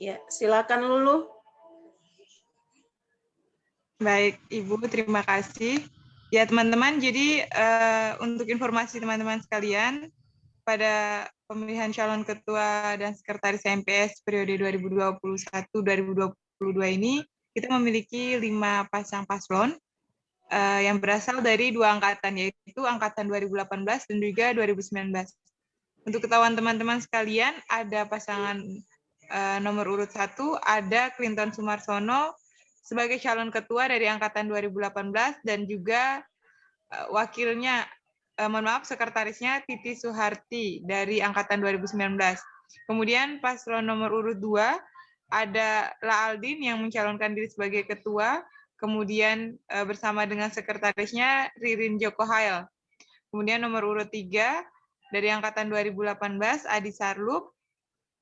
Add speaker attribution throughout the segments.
Speaker 1: Ya, silakan Lulu.
Speaker 2: Baik, Ibu, terima kasih. Ya, teman-teman, jadi untuk informasi teman-teman sekalian, pada pemilihan calon ketua dan sekretaris MPS periode 2021-2022 ini, kita memiliki 5 pasang paslon yang berasal dari 2 angkatan, yaitu angkatan 2018 dan juga 2019. Untuk ketahuan teman-teman sekalian, ada pasangan nomor urut 1, ada Clinton Sumarsono sebagai calon ketua dari angkatan 2018 dan juga wakilnya, mohon maaf, sekretarisnya Titi Suharti dari angkatan 2019. Kemudian paslon nomor urut 2 ada La Aldin yang mencalonkan diri sebagai ketua, kemudian bersama dengan sekretarisnya Ririn Joko Hail. Kemudian nomor urut 3 dari angkatan 2018 Adi Sarlup,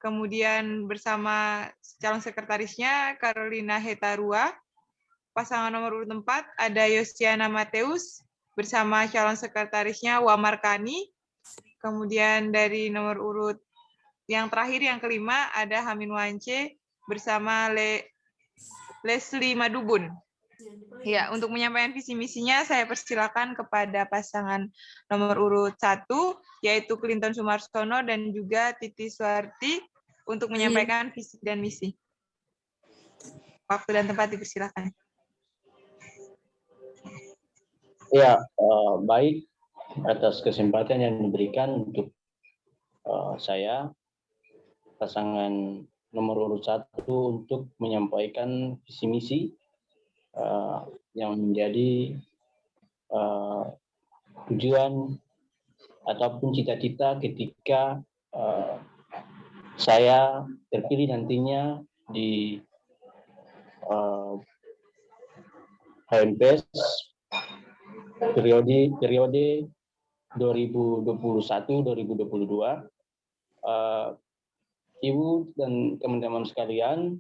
Speaker 2: kemudian bersama calon sekretarisnya Carolina Hetarua. Pasangan nomor urut 4 ada Yosiana Mateus bersama calon sekretarisnya Wamar Kani. Kemudian dari nomor urut yang terakhir, yang kelima, ada Hamin Wance bersama Leslie Madubun. Ya, untuk menyampaikan visi misinya, saya persilakan kepada pasangan nomor urut 1, yaitu Clinton Sumarsono dan juga Titi Suharti, untuk menyampaikan visi dan misi. Waktu dan tempat dipersilakan.
Speaker 3: Ya, baik, atas kesempatan yang diberikan untuk saya, pasangan nomor urut 1, untuk menyampaikan visi misi yang menjadi tujuan ataupun cita-cita ketika saya terpilih nantinya di HMPS periode 2021-2022. Ibu dan teman-teman sekalian,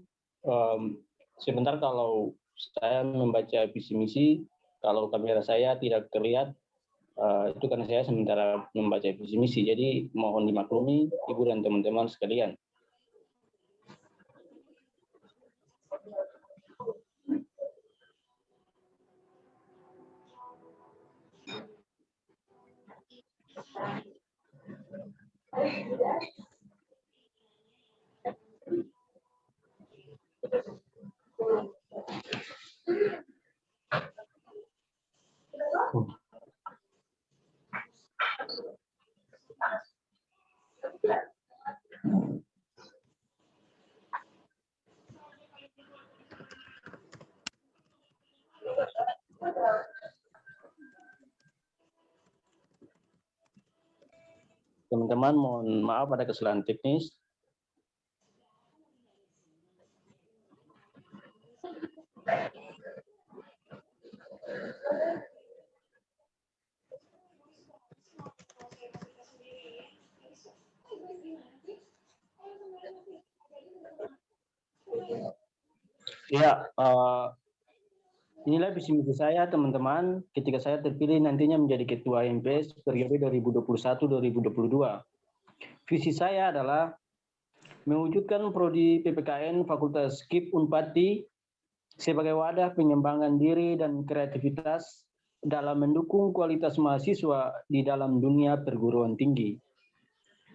Speaker 3: sebentar kalau saya membaca visi misi, kalau kamera saya tidak terlihat, itu karena saya sementara membaca visi misi, jadi mohon dimaklumi Ibu dan teman-teman sekalian. Teman-teman, mohon maaf ada kesalahan teknis. Ya, inilah visi misi saya, teman-teman, ketika saya terpilih nantinya menjadi Ketua MPS periode 2021-2022. Visi saya adalah mewujudkan prodi PPKN Fakultas KIP Unpati sebagai wadah pengembangan diri dan kreativitas dalam mendukung kualitas mahasiswa di dalam dunia perguruan tinggi.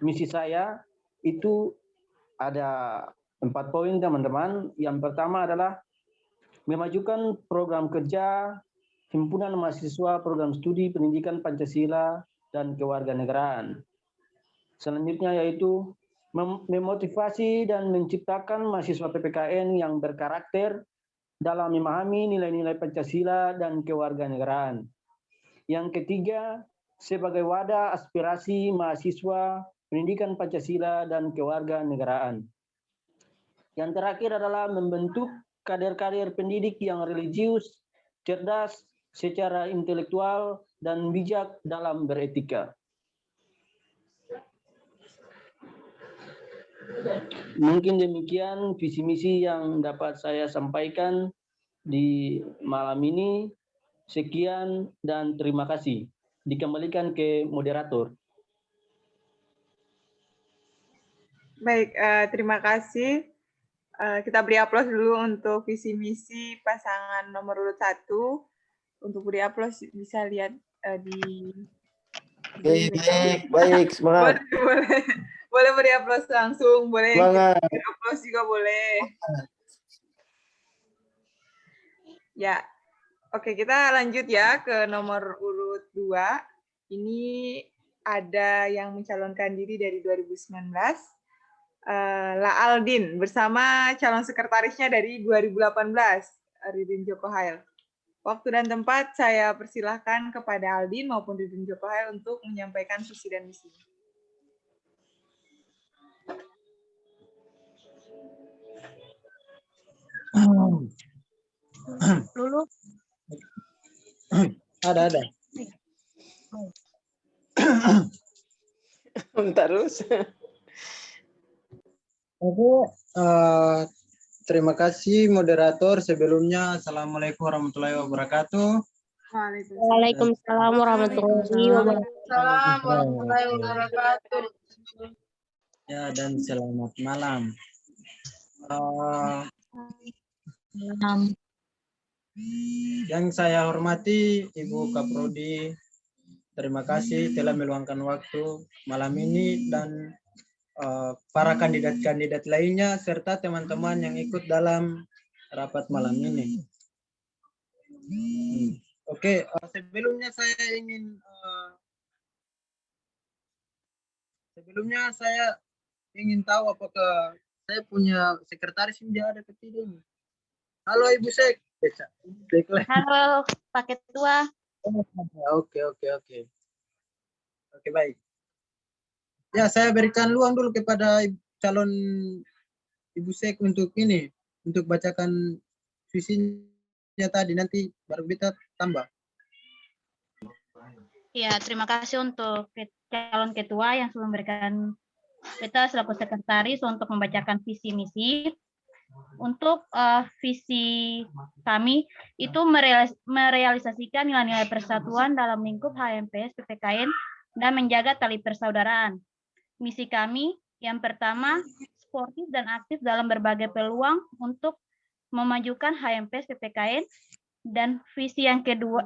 Speaker 3: Misi saya itu ada 4 poin, teman-teman. Yang pertama adalah memajukan program kerja Himpunan Mahasiswa Program Studi Pendidikan Pancasila dan Kewarganegaraan. Selanjutnya yaitu memotivasi dan menciptakan mahasiswa PPKN yang berkarakter dalam memahami nilai-nilai Pancasila dan kewarganegaraan. Yang ketiga, sebagai wadah aspirasi mahasiswa pendidikan Pancasila dan kewarganegaraan. Yang terakhir adalah membentuk kader-kader pendidik yang religius, cerdas, secara intelektual, dan bijak dalam beretika. Mungkin demikian visi misi yang dapat saya sampaikan di malam ini. Sekian dan terima kasih. Dikembalikan ke moderator.
Speaker 2: Baik, terima kasih Kita beri aplaus dulu untuk visi misi pasangan nomor urut 1. Untuk beri aplaus bisa lihat di
Speaker 1: Baik, semangat.
Speaker 2: boleh beri aplaus langsung, boleh
Speaker 1: Semangat.
Speaker 2: aplaus juga boleh. Ya, oke, kita lanjut ya ke nomor urut 2. Ini ada yang mencalonkan diri dari 2019. La Aldin bersama calon sekretarisnya dari 2018, Ridin Joko Hail. Waktu dan tempat saya persilahkan kepada Aldin maupun Ridin Joko Hail untuk menyampaikan visi dan misi.
Speaker 4: Lulu.
Speaker 1: Ada. Terus.
Speaker 5: Oke, terima kasih moderator. Sebelumnya, Assalamualaikum warahmatullahi wabarakatuh.
Speaker 4: Waalaikumsalam warahmatullahi wabarakatuh.
Speaker 2: Waalaikumsalam warahmatullahi wabarakatuh.
Speaker 5: Ya, dan selamat malam. Yang saya hormati Ibu Kaprodi, terima kasih telah meluangkan waktu malam ini, dan para kandidat-kandidat lainnya serta teman-teman yang ikut dalam rapat malam ini. Oke, sebelumnya saya ingin tahu apakah saya punya sekretaris yang ada ke sini. Halo Ibu Sek.
Speaker 4: Halo Pak Ketua.
Speaker 5: Oke, baik. Ya, saya berikan luang dulu kepada calon Ibu Sek untuk bacakan visinya tadi, nanti baru kita tambah.
Speaker 4: Ya, terima kasih untuk calon ketua yang sudah memberikan kita selaku sekretaris untuk membacakan visi misi. Untuk visi kami itu merealisasikan nilai-nilai persatuan dalam lingkup HMPS PPKN dan menjaga tali persaudaraan. Misi kami yang pertama, sportif dan aktif dalam berbagai peluang untuk memajukan HMPS PPKN, dan misi yang kedua,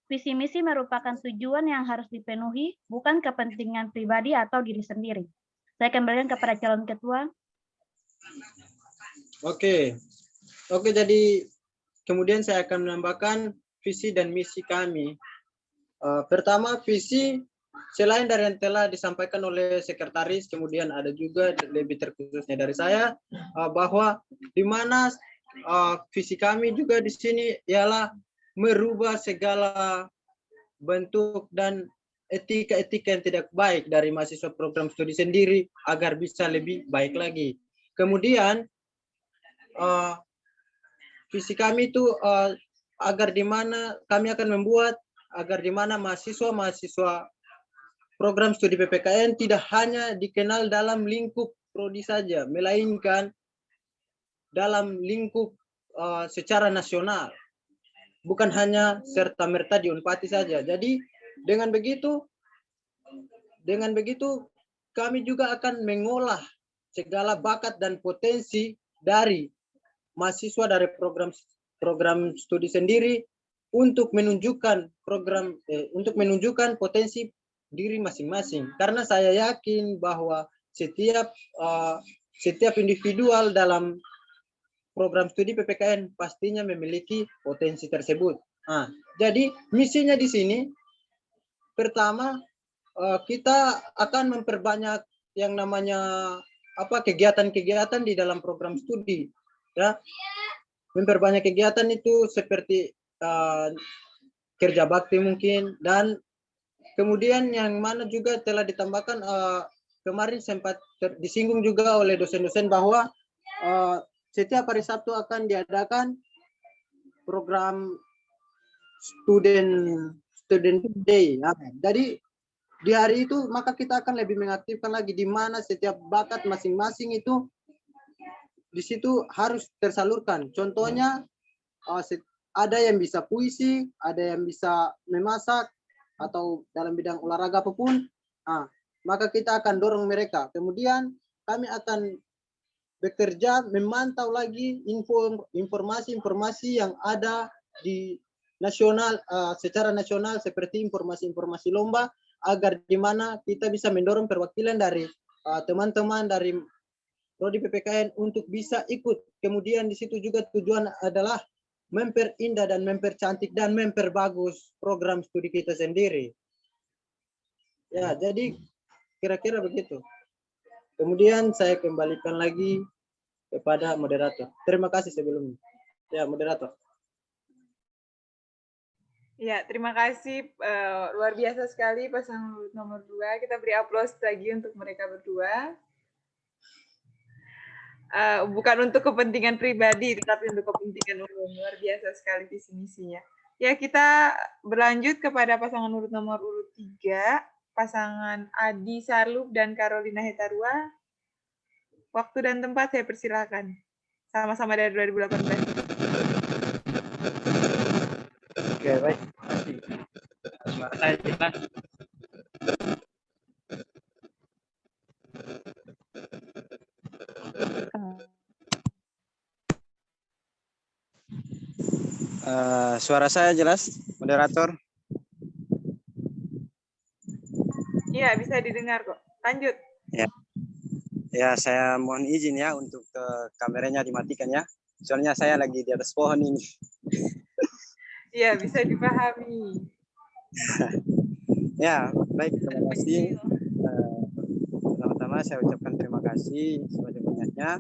Speaker 4: visi misi merupakan tujuan yang harus dipenuhi, bukan kepentingan pribadi atau diri sendiri. Saya kembalikan kepada calon ketua.
Speaker 5: Oke, jadi kemudian saya akan menambahkan visi dan misi kami. Pertama, visi selain dari yang telah disampaikan oleh sekretaris, kemudian ada juga lebih terkhususnya dari saya, bahwa di mana visi kami juga di sini ialah merubah segala bentuk dan etika-etika yang tidak baik dari mahasiswa program studi sendiri agar bisa lebih baik lagi. Kemudian visi kami itu agar di mana kami akan membuat agar di mana mahasiswa program studi PPKN tidak hanya dikenal dalam lingkup prodi saja, melainkan dalam lingkup secara nasional, bukan hanya serta-merta di Unpati saja. Jadi dengan begitu kami juga akan mengolah segala bakat dan potensi dari mahasiswa dari program studi sendiri untuk menunjukkan potensi diri masing-masing. Karena saya yakin bahwa setiap individual dalam program studi PPKN pastinya memiliki potensi tersebut. Jadi misinya di sini pertama, kita akan memperbanyak yang namanya kegiatan-kegiatan di dalam program studi, ya. Memperbanyak kegiatan itu seperti kerja bakti mungkin, dan kemudian yang mana juga telah ditambahkan kemarin sempat disinggung juga oleh dosen-dosen bahwa setiap hari Sabtu akan diadakan program student day. Jadi di hari itu maka kita akan lebih mengaktifkan lagi di mana setiap bakat masing-masing itu di situ harus tersalurkan. Contohnya ada yang bisa puisi, ada yang bisa memasak atau dalam bidang olahraga apapun. Maka kita akan dorong mereka. Kemudian kami akan bekerja memantau lagi informasi-informasi yang ada di nasional, secara nasional, seperti informasi-informasi lomba, agar di mana kita bisa mendorong perwakilan dari teman-teman dari Prodi PPKN untuk bisa ikut. Kemudian di situ juga tujuan adalah memperindah dan mempercantik dan memperbagus program studi kita sendiri. Ya, jadi kira-kira begitu. Kemudian saya kembalikan lagi kepada moderator. Terima kasih sebelumnya. Ya, moderator.
Speaker 2: Ya, terima kasih. Luar biasa sekali pasangan nomor 2. Kita beri aplaus lagi untuk mereka berdua. Bukan untuk kepentingan pribadi, tetapi untuk kepentingan umum. Luar biasa sekali visi misinya. Ya, kita berlanjut kepada pasangan nomor urut 3, pasangan Adi Sarlub dan Carolina Hetarua. Waktu dan tempat saya persilakan. Sama-sama dari 2018.
Speaker 1: Oke, baik. Suara saya jelas. Suara saya jelas, moderator?
Speaker 2: Iya, bisa didengar kok. Lanjut.
Speaker 1: Ya, saya mohon izin ya untuk kameranya dimatikan ya. Soalnya saya lagi di atas pohon ini.
Speaker 2: Iya, bisa dipahami.
Speaker 1: Ya, baik. Terima kasih. Pertama-tama saya ucapkan terima kasih sebanyak-banyaknya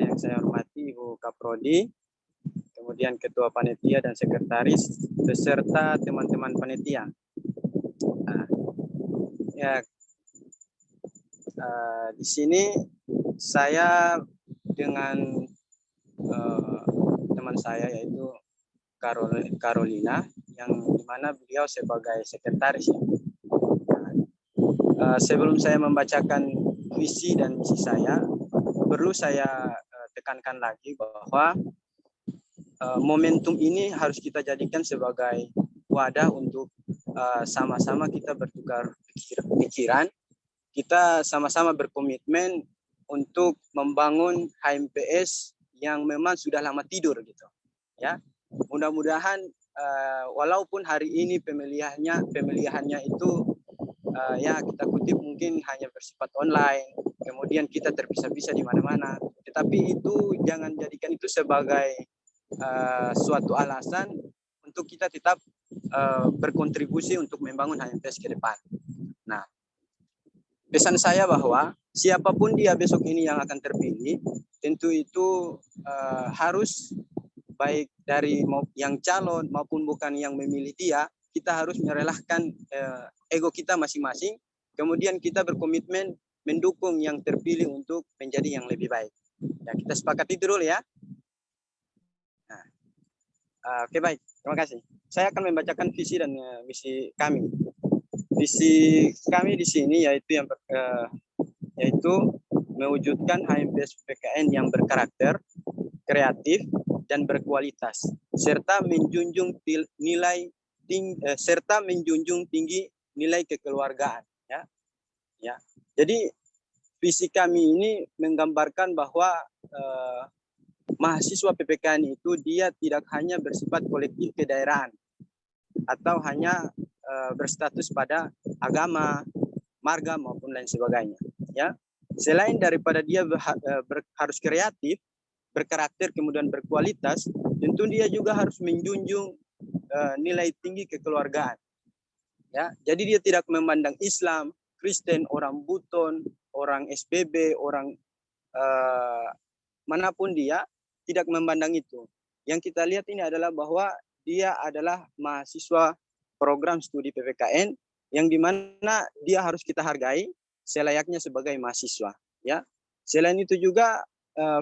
Speaker 1: yang saya hormati Ibu Kaprodi, kemudian Ketua Panitia dan Sekretaris, beserta teman-teman panitia. Di sini saya dengan teman saya yaitu Carolina, yang dimana beliau sebagai sekretaris. Sebelum saya membacakan visi dan misi saya, perlu saya tekankan lagi bahwa momentum ini harus kita jadikan sebagai wadah untuk sama-sama kita bertukar pikiran, kita sama-sama berkomitmen untuk membangun HMPS yang memang sudah lama tidur gitu. Ya, mudah-mudahan walaupun hari ini pemilihannya itu ya kita kutip mungkin hanya bersifat online, kemudian kita terpisah-pisah di mana-mana, tetapi itu jangan jadikan itu sebagai suatu alasan untuk kita tetap berkontribusi untuk membangun HMPS ke depan. Nah, pesan saya bahwa siapapun dia besok ini yang akan terpilih, tentu itu harus baik dari yang calon maupun bukan yang memilih dia, kita harus merelahkan ego kita masing-masing, kemudian kita berkomitmen mendukung yang terpilih untuk menjadi yang lebih baik. Ya, kita sepakati dulu ya. Nah, oke, baik, terima kasih. Saya akan membacakan visi dan misi kami. Visi kami di sini yaitu mewujudkan HMPS PPKN yang berkarakter, kreatif, dan berkualitas, serta menjunjung tinggi nilai kekeluargaan. Ya. Jadi visi kami ini menggambarkan bahwa mahasiswa PPKN itu dia tidak hanya bersifat kolektif kedaerahan atau hanya berstatus pada agama, marga maupun lain sebagainya. Ya, selain daripada dia harus kreatif, berkarakter, kemudian berkualitas, tentu dia juga harus menjunjung nilai tinggi kekeluargaan. Ya, jadi dia tidak memandang Islam, Kristen, orang Buton, orang SPB, orang manapun dia, tidak memandang itu. Yang kita lihat ini adalah bahwa dia adalah mahasiswa program studi PPKN yang dimana dia harus kita hargai selayaknya sebagai mahasiswa. Ya, selain itu juga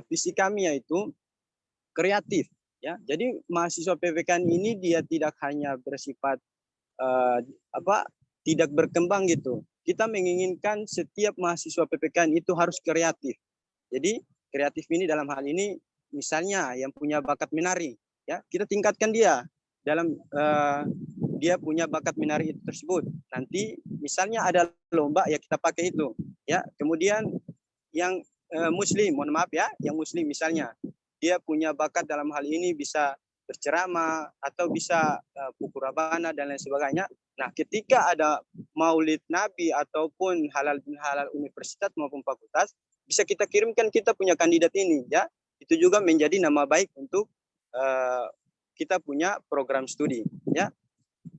Speaker 1: visi kami yaitu kreatif. Ya, jadi mahasiswa PPKN ini dia tidak hanya bersifat tidak berkembang gitu. Kita menginginkan setiap mahasiswa PPKN itu harus kreatif. Jadi kreatif ini dalam hal ini misalnya yang punya bakat menari, ya kita tingkatkan dia dalam dia punya bakat menari itu tersebut. Nanti misalnya ada lomba ya kita pakai itu, ya. Kemudian yang Muslim, mohon maaf ya, yang Muslim misalnya dia punya bakat dalam hal ini, bisa berceramah atau bisa pukul rabana dan lain sebagainya. Nah, ketika ada Maulid Nabi ataupun halal universitas maupun fakultas, bisa kita kirimkan kita punya kandidat ini, ya. Itu juga menjadi nama baik untuk kita punya program studi, ya.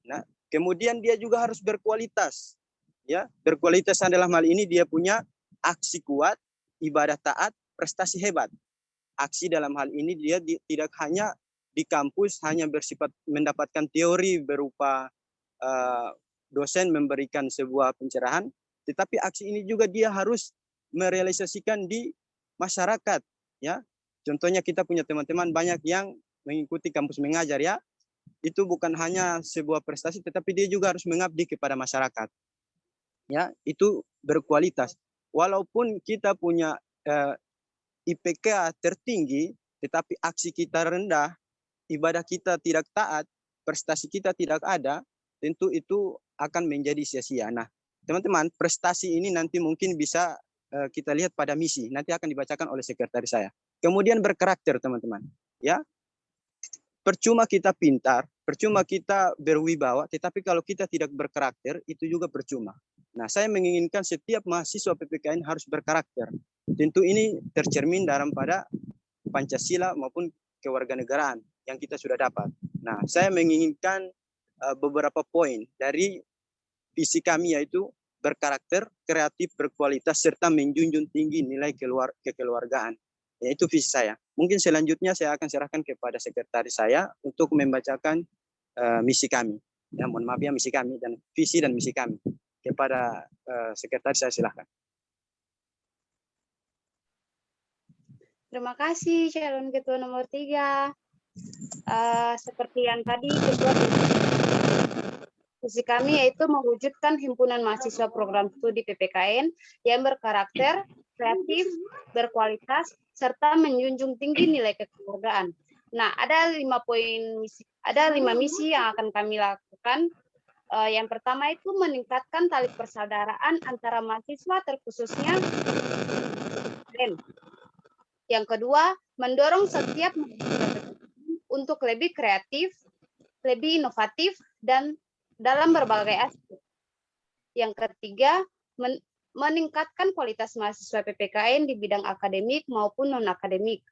Speaker 1: Nah, kemudian dia juga harus berkualitas, ya. Berkualitas dalam hal ini dia punya aksi kuat, ibadah taat, prestasi hebat. Aksi dalam hal ini dia tidak hanya di kampus hanya bersifat mendapatkan teori berupa dosen memberikan sebuah pencerahan, tetapi aksi ini juga dia harus merealisasikan di masyarakat, ya. Contohnya kita punya teman-teman banyak yang mengikuti kampus mengajar, ya. Itu bukan hanya sebuah prestasi, tetapi dia juga harus mengabdi kepada masyarakat, ya. Itu berkualitas. Walaupun kita punya IPK tertinggi, tetapi aksi kita rendah, ibadah kita tidak taat, prestasi kita tidak ada, tentu itu akan menjadi sia-sia. Nah, teman-teman, prestasi ini nanti mungkin bisa kita lihat pada misi. Nanti akan dibacakan oleh sekretaris saya. Kemudian berkarakter, teman-teman. Ya, percuma kita pintar, percuma kita berwibawa, tetapi kalau kita tidak berkarakter, itu juga percuma. Nah, saya menginginkan setiap mahasiswa PPKN harus berkarakter. Tentu ini tercermin dalam pada Pancasila maupun kewarganegaraan yang kita sudah dapat. Nah, saya menginginkan beberapa poin dari visi kami, yaitu berkarakter, kreatif, berkualitas, serta menjunjung tinggi nilai kekeluargaan. Yaitu visi saya. Mungkin selanjutnya saya akan serahkan kepada sekretaris saya untuk membacakan misi kami. Ya, mohon maaf ya, misi kami dan visi dan misi kami. Kepada sekretaris saya silahkan.
Speaker 6: Terima kasih calon ketua nomor 3. Seperti yang tadi ketua visi kami yaitu mewujudkan himpunan mahasiswa program studi PPKN yang berkarakter, kreatif, berkualitas, serta menjunjung tinggi nilai kekeluargaan. Nah, ada 5 misi yang akan kami lakukan. Yang pertama itu meningkatkan tali persaudaraan antara mahasiswa terkhususnya STM. Yang kedua, mendorong setiap untuk lebih kreatif, lebih inovatif, dan dalam berbagai aspek. Yang ketiga, meningkatkan kualitas mahasiswa PPKN di bidang akademik maupun non-akademik.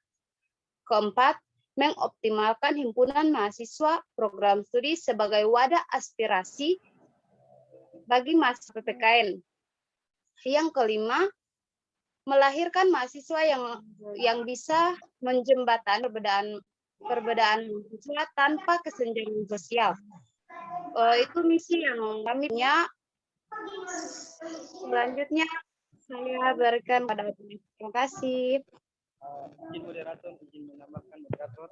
Speaker 6: Keempat, mengoptimalkan himpunan mahasiswa program studi sebagai wadah aspirasi bagi mahasiswa PPKN. Yang kelima, melahirkan mahasiswa yang bisa menjembatani perbedaan mahasiswa tanpa kesenjangan sosial. Itu misi yang kami punya. Selanjutnya saya berikan pada terima kasih.
Speaker 1: Izin moderator, izin menambahkan moderator.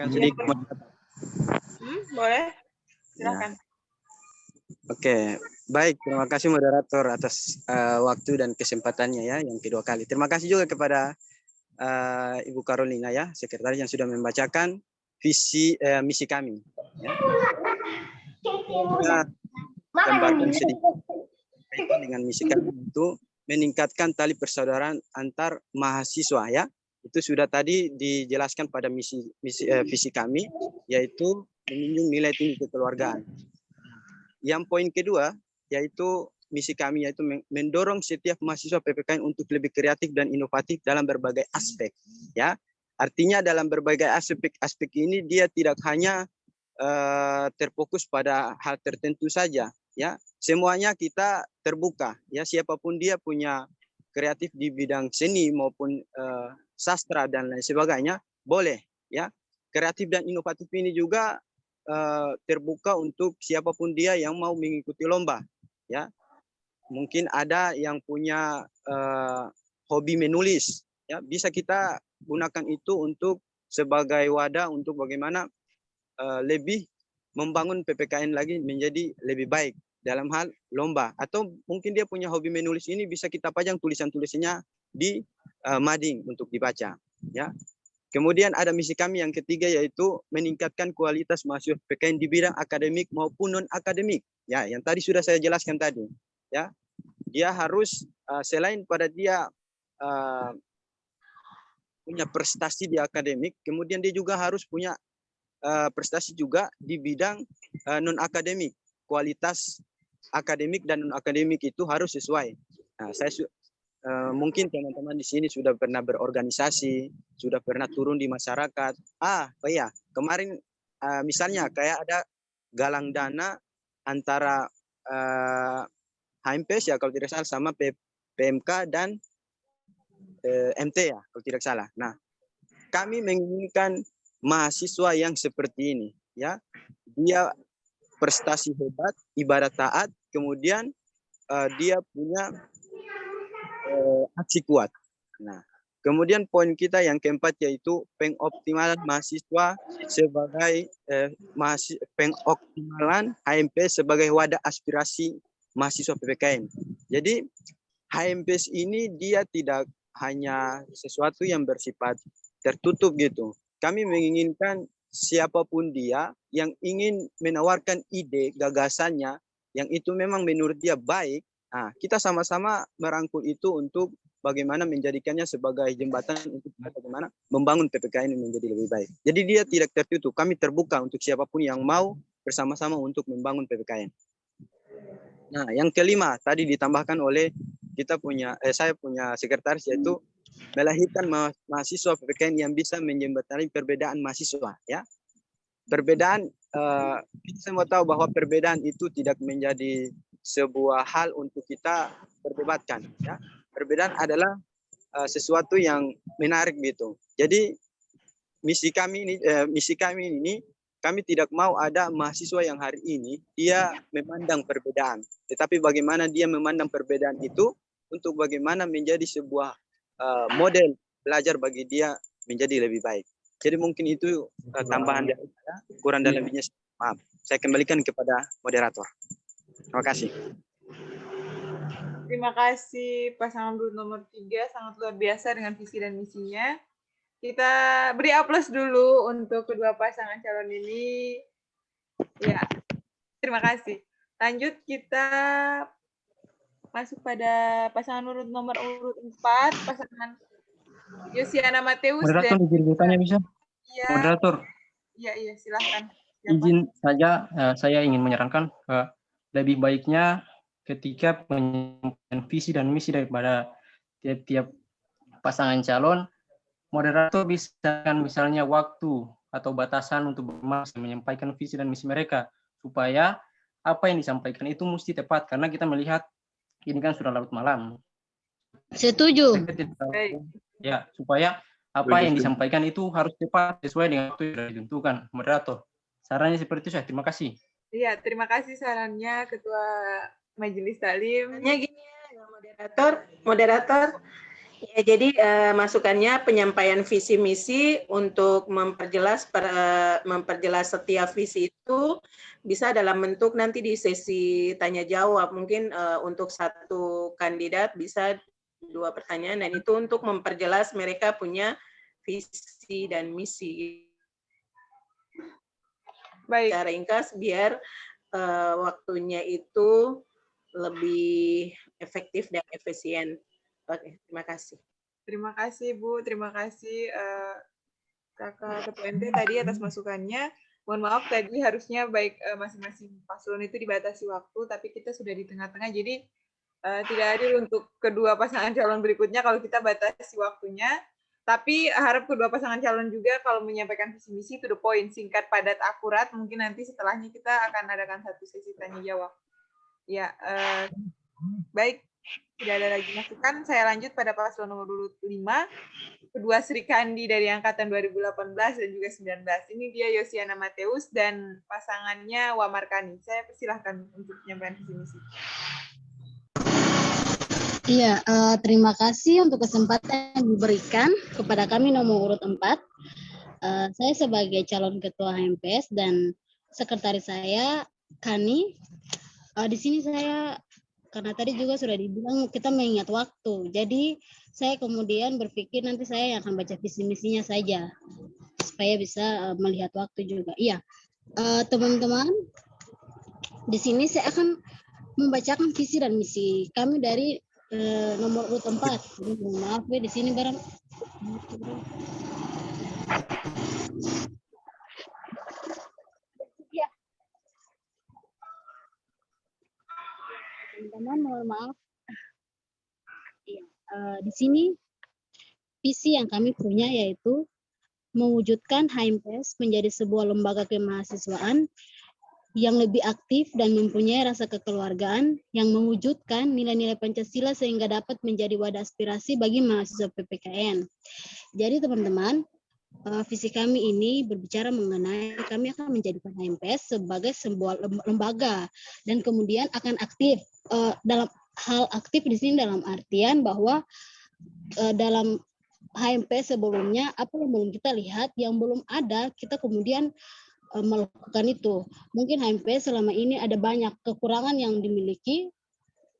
Speaker 1: Kan sedikit moderator.
Speaker 2: Boleh, silakan.
Speaker 1: Ya. Oke, baik. Terima kasih moderator atas waktu dan kesempatannya ya yang kedua kali. Terima kasih juga kepada Ibu Carolina ya, sekretaris yang sudah membacakan visi misi kami. Ya. Kita gambarkan sedikit dengan misi kami itu meningkatkan tali persaudaraan antar mahasiswa ya. Itu sudah tadi dijelaskan pada visi kami, yaitu menjunjung nilai tinggi kekeluargaan. Yang poin kedua yaitu misi kami yaitu mendorong setiap mahasiswa PPKN untuk lebih kreatif dan inovatif dalam berbagai aspek ya. Artinya dalam berbagai aspek ini dia tidak hanya terfokus pada hal tertentu saja ya. Semuanya kita terbuka ya, siapapun dia punya kreatif di bidang seni maupun sastra dan lain sebagainya boleh ya. Kreatif dan inovatif ini juga terbuka untuk siapapun dia yang mau mengikuti lomba ya. Mungkin ada yang punya hobi menulis ya, bisa kita gunakan itu untuk sebagai wadah untuk bagaimana lebih membangun PPKN lagi menjadi lebih baik dalam hal lomba. Atau mungkin dia punya hobi menulis ini bisa kita pajang tulisan-tulisannya di mading untuk dibaca ya. Kemudian ada misi kami yang ketiga yaitu meningkatkan kualitas mahasiswa PPKN di bidang akademik maupun non akademik ya, yang tadi sudah saya jelaskan tadi ya. dia harus selain pada dia punya prestasi di akademik, kemudian dia juga harus punya prestasi juga di bidang non akademik. Kualitas akademik dan non akademik itu harus sesuai. Nah, mungkin teman-teman di sini sudah pernah berorganisasi, sudah pernah turun di masyarakat. Oh iya, kemarin misalnya kayak ada galang dana antara HMPS ya kalau tidak salah sama PMK dan MT ya kalau tidak salah. Nah, kami menginginkan mahasiswa yang seperti ini, ya, dia prestasi hebat, ibadah taat, kemudian dia punya aksi kuat. Nah, kemudian poin kita yang keempat yaitu pengoptimalan mahasiswa sebagai pengoptimalan HMPS sebagai wadah aspirasi mahasiswa PPKN. Jadi HMPS ini dia tidak hanya sesuatu yang bersifat tertutup gitu. Kami menginginkan siapapun dia yang ingin menawarkan ide, gagasannya, yang itu memang menurut dia baik, nah, kita sama-sama merangkul itu untuk bagaimana menjadikannya sebagai jembatan untuk bagaimana membangun PPKN menjadi lebih baik. Jadi dia tidak tertutup, kami terbuka untuk siapapun yang mau bersama-sama untuk membangun PPKN. Nah, yang kelima tadi ditambahkan oleh saya punya sekretaris yaitu melahirkan mahasiswa PPKN yang bisa menjembatani perbedaan mahasiswa, ya. Perbedaan kita semua tahu bahwa perbedaan itu tidak menjadi sebuah hal untuk kita perdebatkan, ya. Perbedaan adalah sesuatu yang menarik gitu. Jadi misi kami ini kami tidak mau ada mahasiswa yang hari ini dia memandang perbedaan, tetapi bagaimana dia memandang perbedaan itu untuk bagaimana menjadi sebuah model belajar bagi dia menjadi lebih baik. Jadi mungkin itu tambahan dari saya, kurang dan lebihnya maaf. Saya kembalikan kepada moderator. Terima kasih.
Speaker 2: Terima kasih pasangan nomor 3, sangat luar biasa dengan visi dan misinya. Kita beri aplaus dulu untuk kedua pasangan calon ini. Ya, terima kasih. Lanjut kita masuk pada pasangan nomor urut 4, pasangan Yosiana Mateus.
Speaker 7: Moderator, izin bertanya bisa?
Speaker 2: Ya.
Speaker 7: Moderator.
Speaker 2: Iya, silahkan.
Speaker 7: Izin saja, saya ingin menyarankan lebih baiknya ketika penyampaian visi dan misi daripada tiap-tiap pasangan calon, moderator bisa misalnya waktu atau batasan untuk menyampaikan visi dan misi mereka, supaya apa yang disampaikan itu mesti tepat, karena kita melihat ini kan sudah larut malam.
Speaker 4: Setuju.
Speaker 7: Ya, supaya apa yang disampaikan itu harus tepat sesuai dengan waktu yang sudah ditentukan. Moderator, sarannya seperti itu, saya terima kasih.
Speaker 2: Iya, terima kasih sarannya Ketua Majelis Taklim.
Speaker 8: Gini ya, moderator. Ya, jadi masukannya penyampaian visi misi untuk memperjelas setiap visi itu bisa dalam bentuk nanti di sesi tanya jawab. Mungkin untuk satu kandidat bisa 2 pertanyaan, dan itu untuk memperjelas mereka punya visi dan misi.
Speaker 2: Baik.
Speaker 8: Secara ringkas biar waktunya itu lebih efektif dan efisien. Oke, terima kasih.
Speaker 2: Terima kasih Bu, terima kasih Kakak Ketua MT tadi atas masukannya. Mohon maaf tadi harusnya baik masing-masing paslon itu dibatasi waktu, tapi kita sudah di tengah-tengah, jadi tidak adil untuk kedua pasangan calon berikutnya kalau kita batasi waktunya. Tapi harap kedua pasangan calon juga kalau menyampaikan visi misi to the point, singkat, padat, akurat. Mungkin nanti setelahnya kita akan adakan satu sesi tanya jawab. Ya, baik. Tidak ada lagi masukan, saya lanjut pada paslon nomor 5, kedua Sri Kandi dari angkatan 2018 dan juga 19. Ini dia Yosiana Mateus dan pasangannya Wamarkani. Saya persilahkan untuk menyampaikan visi misi.
Speaker 9: Iya, terima kasih untuk kesempatan yang diberikan kepada kami nomor urut 4. Saya sebagai calon ketua HMPS dan sekretaris saya Kani. Di sini saya karena tadi juga sudah dibilang kita mengingat waktu, jadi saya kemudian berpikir nanti saya yang akan baca visi misinya saja supaya bisa melihat waktu juga. Iya, teman-teman, di sini saya akan membacakan visi dan misi kami dari nomor urut 4. Maaf di sini barang. Ya. Teman-teman, mohon maaf. Ya, di sini visi yang kami punya yaitu mewujudkan HMPS menjadi sebuah lembaga kemahasiswaan yang lebih aktif dan mempunyai rasa kekeluargaan yang mewujudkan nilai-nilai Pancasila sehingga dapat menjadi wadah aspirasi bagi mahasiswa PPKN. Jadi teman-teman, visi kami ini berbicara mengenai kami akan menjadikan HMPS sebagai sebuah lembaga dan kemudian akan aktif dalam hal aktif di sini dalam artian bahwa dalam HMPS sebelumnya apa yang belum kita lihat, yang belum ada, kita kemudian melakukan itu. Mungkin HMPS selama ini ada banyak kekurangan yang dimiliki,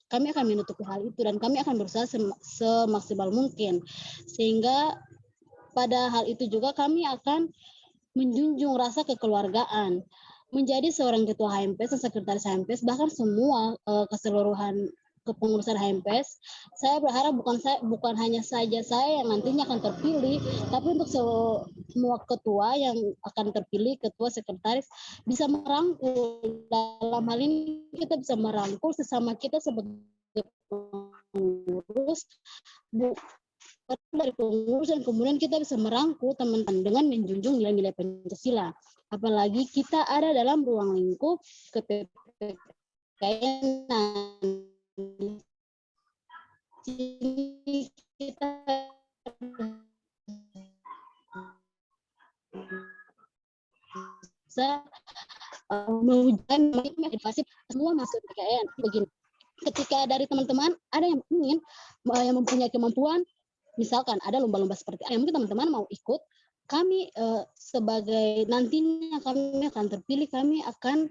Speaker 9: kami akan menutupi hal itu dan kami akan berusaha semaksimal mungkin. Sehingga pada hal itu juga kami akan menjunjung rasa kekeluargaan. Menjadi seorang ketua HMPS dan sekretaris HMPS, bahkan semua keseluruhan kepengurusan HMPS, saya berharap bukan hanya saja saya yang nantinya akan terpilih, tapi untuk semua ketua yang akan terpilih, ketua sekretaris bisa merangkul. Dalam hal ini kita bisa merangkul sesama kita sebagai pengurus, dari pengurus, dan kemudian kita bisa merangkul teman-teman dengan menjunjung nilai-nilai Pancasila. Apalagi kita ada dalam ruang lingkup KPPKN. Kita bisa mewujudkan edukasi semua masuk PPKN. Begini, ketika dari teman-teman ada yang ingin yang mempunyai kemampuan, misalkan ada lomba-lomba seperti yang mungkin teman-teman mau ikut, kami sebagai nantinya kami akan terpilih, kami akan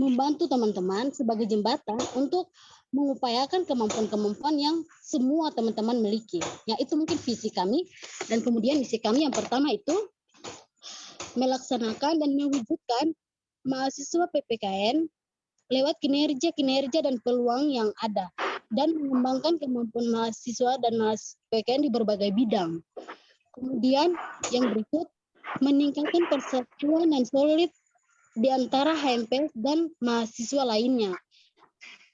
Speaker 9: membantu teman-teman sebagai jembatan untuk mengupayakan kemampuan-kemampuan yang semua teman-teman miliki. Ya, itu mungkin visi kami. Dan kemudian misi kami yang pertama itu melaksanakan dan mewujudkan mahasiswa PPKN lewat kinerja dan peluang yang ada dan mengembangkan kemampuan mahasiswa dan mahasiswa PPKN di berbagai bidang. Kemudian yang berikut, meningkatkan persatuan dan solid di antara HMPS dan mahasiswa lainnya.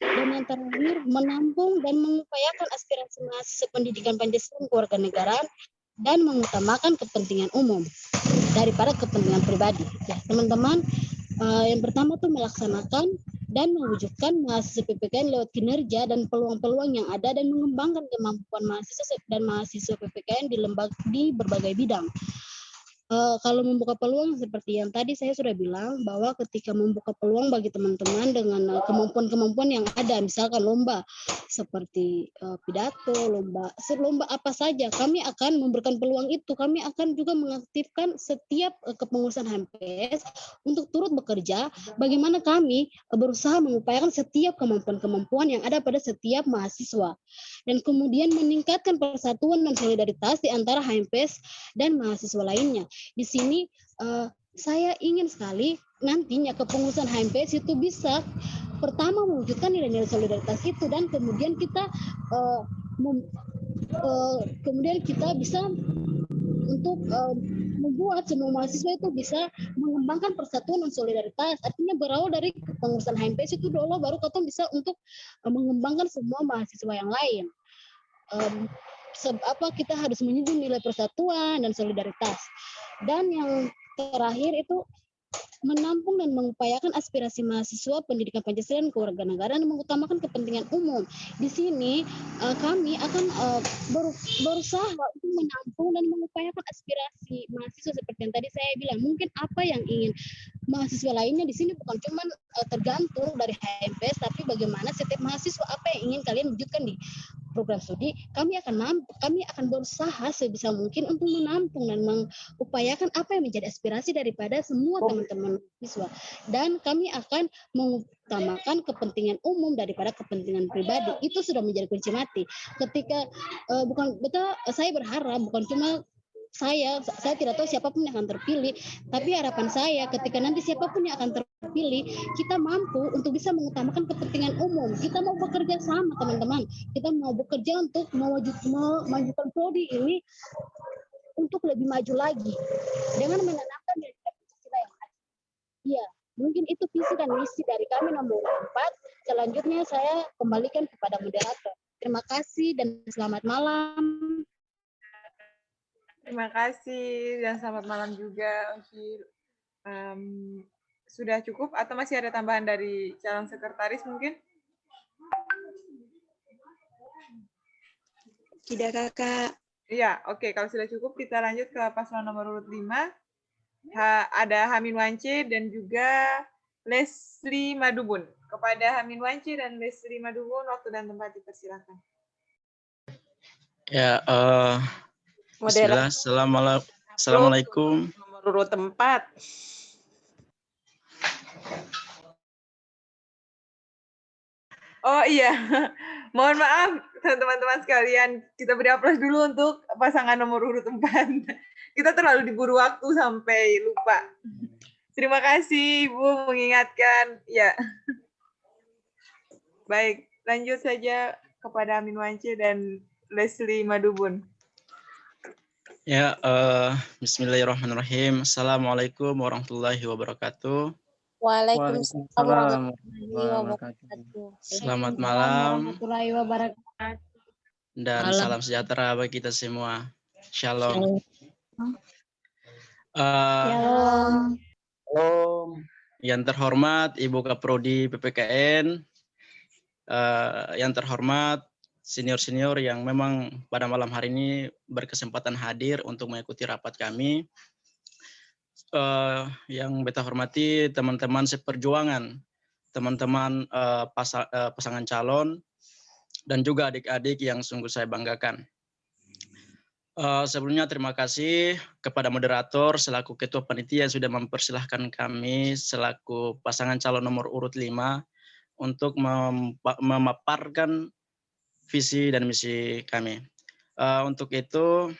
Speaker 9: Dan yang terakhir, menampung dan mengupayakan aspirasi mahasiswa pendidikan Pancasila kewarganegaraan dan mengutamakan kepentingan umum daripada kepentingan pribadi. Ya, teman-teman, yang pertama tuh melaksanakan dan mewujudkan mahasiswa PPKN lewat kinerja dan peluang-peluang yang ada dan mengembangkan kemampuan mahasiswa dan mahasiswa PPKN di berbagai bidang. Kalau membuka peluang seperti yang tadi saya sudah bilang, bahwa ketika membuka peluang bagi teman-teman dengan kemampuan-kemampuan yang ada, misalkan lomba seperti pidato, lomba apa saja, kami akan memberikan peluang itu. Kami akan juga mengaktifkan setiap kepengurusan HMPS untuk turut bekerja bagaimana kami berusaha mengupayakan setiap kemampuan-kemampuan yang ada pada setiap mahasiswa. Dan kemudian meningkatkan persatuan dan solidaritas di antara HMPS dan mahasiswa lainnya. Di sini saya ingin sekali nantinya kepengurusan HMPS itu bisa pertama mewujudkan nilai-nilai solidaritas itu, dan kemudian kita bisa untuk membuat semua mahasiswa itu bisa mengembangkan persatuan dan solidaritas. Artinya berawal dari kepengurusan HMPS itu dulu, baru kita bisa untuk mengembangkan semua mahasiswa yang lain. Kita harus menjunjung nilai persatuan dan solidaritas. Dan yang terakhir itu menampung dan mengupayakan aspirasi mahasiswa pendidikan Pancasila dan kewarganegaraan dan mengutamakan kepentingan umum. Di sini kami akan berusaha untuk menampung dan mengupayakan aspirasi mahasiswa seperti yang tadi saya bilang. Mungkin apa yang ingin mahasiswa lainnya di sini bukan cuma tergantung dari HMPS, tapi bagaimana setiap mahasiswa apa yang ingin kalian wujudkan di program studi, kami akan berusaha sebisa mungkin untuk menampung dan mengupayakan apa yang menjadi aspirasi daripada semua teman-teman mahasiswa. Dan kami akan mengutamakan kepentingan umum daripada kepentingan pribadi. Itu sudah menjadi kunci mati. Ketika saya berharap bukan cuma saya tidak tahu siapapun yang akan terpilih, tapi harapan saya ketika nanti siapapun yang akan terpilih pilih, kita mampu untuk bisa mengutamakan kepentingan umum. Kita mau bekerja sama, teman-teman. Kita mau bekerja untuk memajukan prodi ini untuk lebih maju lagi dengan menanamkan nilai Pancasila yang ada. Iya, mungkin itu visi dan misi dari kami nomor 4. Selanjutnya saya kembalikan kepada moderator. Terima kasih dan selamat malam.
Speaker 2: Terima kasih dan selamat malam juga. Sudah cukup atau masih ada tambahan dari calon sekretaris mungkin?
Speaker 8: Tidak, Kakak.
Speaker 2: Iya, oke. Kalau sudah cukup, kita lanjut ke paslon nomor urut 5. Ada Hamin Wance dan juga Leslie Madubun. Kepada Hamin Wance dan Leslie Madubun, waktu dan tempat dipersilakan.
Speaker 10: Ya,
Speaker 8: Moderator.
Speaker 10: Bismillah. Assalamualaikum.
Speaker 8: Nomor urut 4.
Speaker 2: Oh iya, mohon maaf teman-teman sekalian, kita beri aplaus dulu untuk pasangan nomor urut 4. Kita terlalu diburu waktu sampai lupa. Terima kasih Ibu mengingatkan. Ya. Baik, lanjut saja kepada Amin Wance dan Leslie Madubun.
Speaker 10: Ya, Bismillahirrahmanirrahim. Assalamualaikum warahmatullahi wabarakatuh.
Speaker 6: Waalaikumsalam warahmatullahi wabarakatuh.
Speaker 10: Selamat malam
Speaker 9: Warahmatullahi wabarakatuh.
Speaker 10: dan salam sejahtera bagi kita semua. Shalom.
Speaker 9: Shalom.
Speaker 10: Yang terhormat Ibu Kaprodi PPKN, yang terhormat senior-senior yang memang pada malam hari ini berkesempatan hadir untuk mengikuti rapat kami. Yang beta hormati teman-teman seperjuangan, teman-teman pasangan calon, dan juga adik-adik yang sungguh saya banggakan. Sebelumnya terima kasih kepada moderator selaku ketua panitia yang sudah mempersilahkan kami selaku pasangan calon nomor urut 5 untuk memaparkan visi dan misi kami. Untuk itu,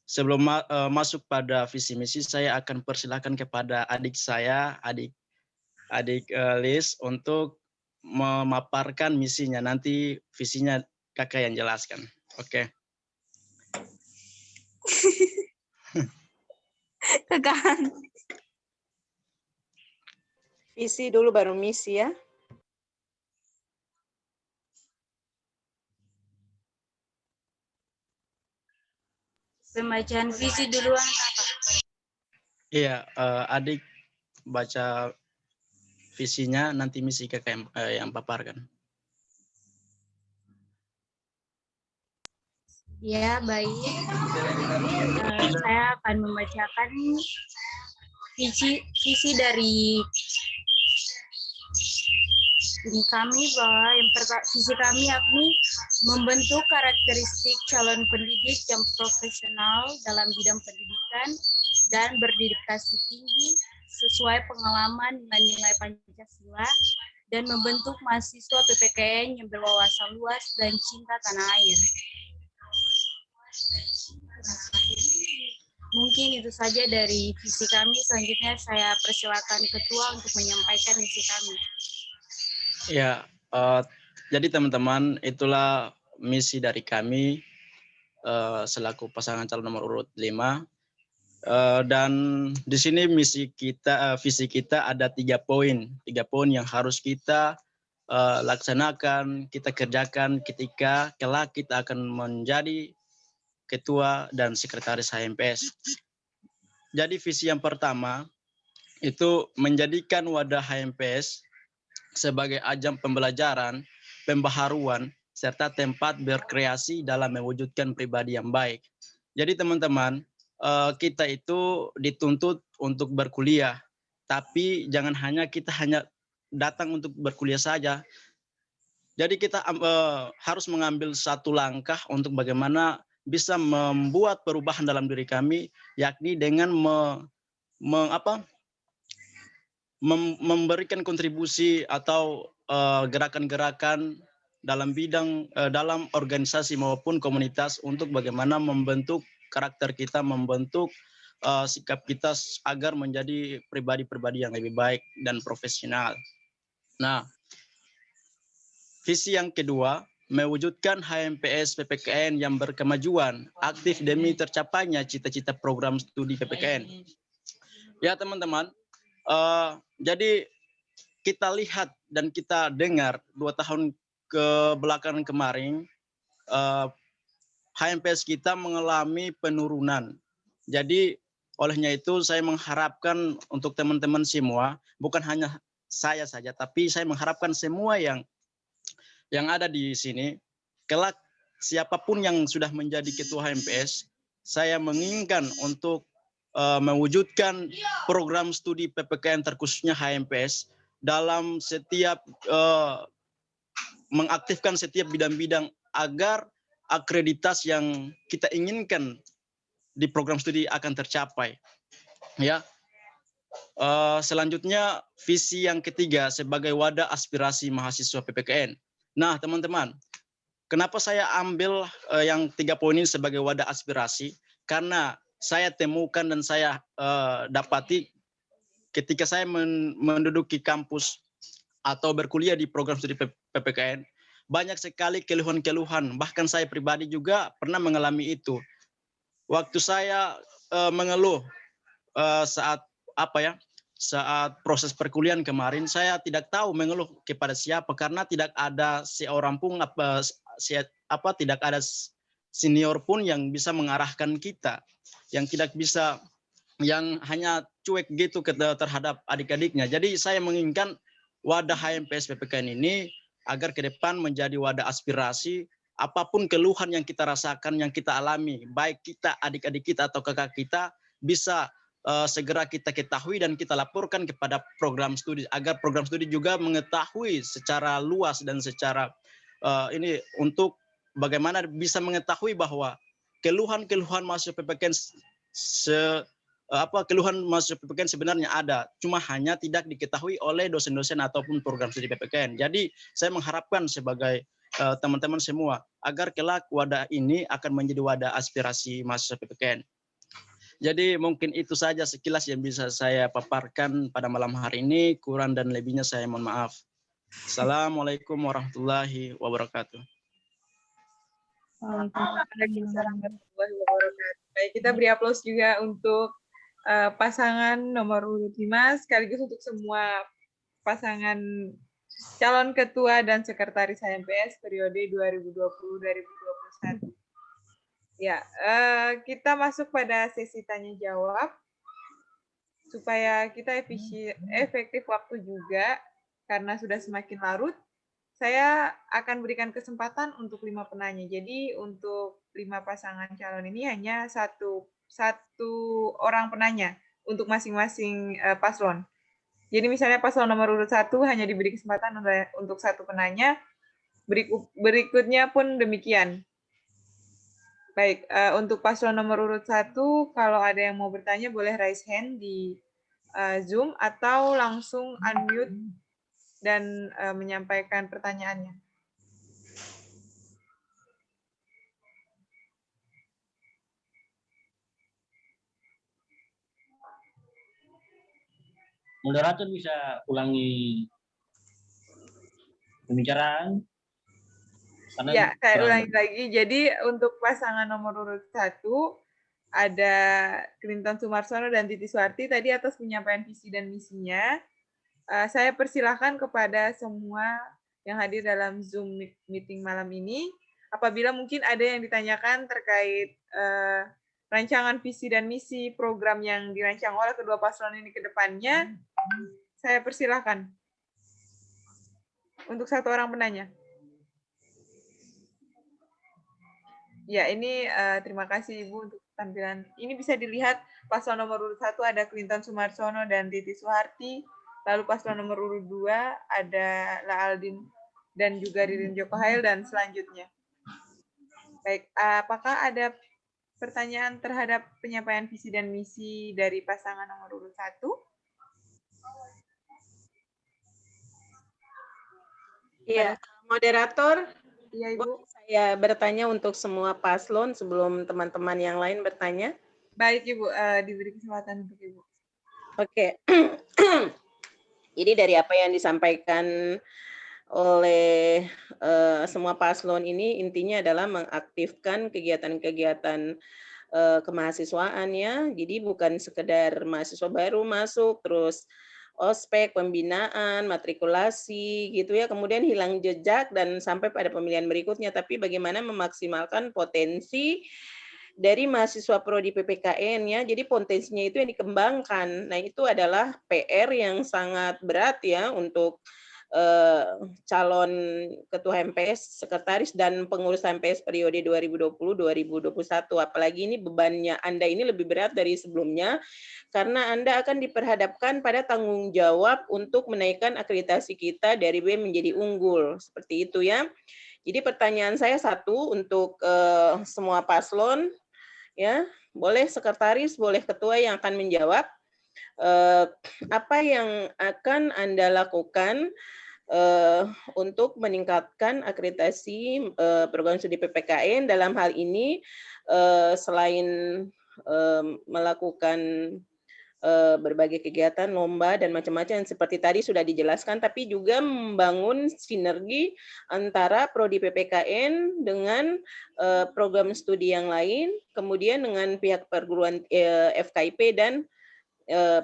Speaker 10: sebelum masuk pada visi misi, saya akan persilahkan kepada adik saya, adik Liz, untuk memaparkan misinya. Nanti visinya kakak yang jelaskan. Oke.
Speaker 8: Kakak. Visi dulu baru misi ya.
Speaker 6: Pembacaan visi duluan, Kakak.
Speaker 10: Iya, adik baca visinya, nanti misi kakak yang paparkan.
Speaker 6: Ya, baik. Saya akan membacakan visi dari kami, bahwa visi kami yakni membentuk karakteristik calon pendidik yang profesional dalam bidang pendidikan dan berdedikasi tinggi sesuai pengalaman nilai-nilai Pancasila, dan membentuk mahasiswa PPKN yang berwawasan luas dan cinta tanah air. Mungkin itu saja dari visi kami. Selanjutnya saya persilakan ketua untuk menyampaikan misi kami.
Speaker 10: Ya, jadi teman-teman, itulah misi dari kami selaku pasangan calon nomor urut 5. Dan di sini visi kita ada 3 poin. 3 poin yang harus kita laksanakan, kita kerjakan ketika kelak kita akan menjadi ketua dan sekretaris HMPS. Jadi visi yang pertama itu menjadikan wadah HMPS sebagai ajang pembelajaran, pembaharuan, serta tempat berkreasi dalam mewujudkan pribadi yang baik. Jadi teman-teman, kita itu dituntut untuk berkuliah, tapi jangan kita hanya datang untuk berkuliah saja. Jadi kita harus mengambil satu langkah untuk bagaimana bisa membuat perubahan dalam diri kami, yakni dengan memberikan kontribusi atau gerakan-gerakan dalam bidang dalam organisasi maupun komunitas untuk bagaimana membentuk karakter kita, membentuk sikap kita agar menjadi pribadi-pribadi yang lebih baik dan profesional. Nah, visi yang kedua, mewujudkan HMPS PPKN yang berkemajuan, aktif demi tercapainya cita-cita program studi PPKN. Ya teman-teman, jadi kita lihat dan kita dengar 2 tahun ke belakang kemarin, HMPS kita mengalami penurunan. Jadi olehnya itu saya mengharapkan untuk teman-teman semua, bukan hanya saya saja, tapi saya mengharapkan semua yang ada di sini, kelak siapapun yang sudah menjadi ketua HMPS, saya menginginkan untuk mewujudkan program studi PPKN terkhususnya HMPS dalam setiap mengaktifkan setiap bidang-bidang agar akreditas yang kita inginkan di program studi akan tercapai. Ya. Selanjutnya visi yang ketiga sebagai wadah aspirasi mahasiswa PPKN. Nah, teman-teman, kenapa saya ambil yang 3 poin ini sebagai wadah aspirasi? Karena saya temukan dan saya dapati ketika saya menduduki kampus atau berkuliah di program studi PPKN, banyak sekali keluhan-keluhan. Bahkan saya pribadi juga pernah mengalami itu. Waktu saya mengeluh saat proses perkuliahan kemarin, saya tidak tahu mengeluh kepada siapa karena tidak ada seorang pun tidak ada senior pun yang bisa mengarahkan kita, yang hanya cuek gitu terhadap adik-adiknya. Jadi saya menginginkan wadah HMPS PPKN ini agar ke depan menjadi wadah aspirasi, apapun keluhan yang kita rasakan, yang kita alami, baik kita, adik-adik kita atau kakak kita, bisa segera kita ketahui dan kita laporkan kepada program studi agar program studi juga mengetahui secara luas dan secara ini untuk bagaimana bisa mengetahui bahwa keluhan-keluhan mahasiswa PPKN keluhan mahasiswa PPKN sebenarnya ada, cuma hanya tidak diketahui oleh dosen-dosen ataupun program studi PPKN. Jadi saya mengharapkan sebagai teman-teman semua agar kelak wadah ini akan menjadi wadah aspirasi mahasiswa PPKN. Jadi mungkin itu saja sekilas yang bisa saya paparkan pada malam hari ini. Kurang dan lebihnya saya mohon maaf. Assalamualaikum warahmatullahi wabarakatuh.
Speaker 2: Waalaikumsalam warahmatullahi wabarakatuh. Baik, kita beri aplaus juga untuk pasangan nomor urut 5, sekaligus untuk semua pasangan calon ketua dan sekretaris HMPS periode 2020-2021. Ya, kita masuk pada sesi tanya jawab supaya kita efektif waktu juga karena sudah semakin larut. Saya akan berikan kesempatan untuk 5 penanya. Jadi untuk 5 pasangan calon ini hanya satu orang penanya untuk masing-masing paslon. Jadi misalnya paslon nomor urut 1 hanya diberi kesempatan untuk 1 penanya. Berikutnya pun demikian. Baik, untuk paslon nomor urut 1, kalau ada yang mau bertanya boleh raise hand di Zoom atau langsung unmute dan menyampaikan pertanyaannya.
Speaker 3: Moderator bisa ulangi pembicaraan?
Speaker 2: Ya, saya ulangi lagi. Jadi untuk pasangan nomor urut 1 ada Clinton Sumarsono dan Titi Suharti tadi atas penyampaian visi dan misinya. Saya persilahkan kepada semua yang hadir dalam Zoom meeting malam ini. Apabila mungkin ada yang ditanyakan terkait rancangan visi dan misi program yang dirancang oleh kedua paslon ini ke depannya, saya persilahkan untuk 1 orang penanya. Ya, ini terima kasih Ibu untuk tampilan. Ini bisa dilihat paslon nomor urut 1 ada Clinton Sumarsono dan Titi Suharti. Lalu paslon nomor urut 2 ada La Aldin dan juga Ririn Joko Hail dan selanjutnya. Baik, apakah ada pertanyaan terhadap penyampaian visi dan misi dari pasangan nomor urut 1?
Speaker 8: Iya, moderator.
Speaker 2: Iya, Ibu.
Speaker 8: Saya bertanya untuk semua paslon sebelum teman-teman yang lain bertanya.
Speaker 2: Baik Ibu, diberi kesempatan untuk Ibu.
Speaker 8: Oke. Jadi dari apa yang disampaikan oleh semua paslon ini, intinya adalah mengaktifkan kegiatan-kegiatan kemahasiswaan ya. Jadi bukan sekedar mahasiswa baru masuk, terus ospek, pembinaan, matrikulasi gitu ya, kemudian hilang jejak dan sampai pada pemilihan berikutnya, tapi bagaimana memaksimalkan potensi dari mahasiswa prodi PPKN ya. Jadi potensinya itu yang dikembangkan. Nah, itu adalah PR yang sangat berat ya untuk calon ketua MPS, sekretaris dan pengurus MPS periode 2020-2021. Apalagi ini bebannya Anda ini lebih berat dari sebelumnya karena Anda akan diperhadapkan pada tanggung jawab untuk menaikkan akreditasi kita dari B menjadi unggul. Seperti itu ya. Jadi pertanyaan saya satu untuk semua paslon ya, boleh sekretaris, boleh ketua yang akan menjawab. Apa yang akan Anda lakukan untuk meningkatkan akreditasi program studi PPKN dalam hal ini selain melakukan berbagai kegiatan, lomba, dan macam-macam seperti tadi sudah dijelaskan, tapi juga membangun sinergi antara prodi PPKN dengan program studi yang lain, kemudian dengan pihak perguruan FKIP dan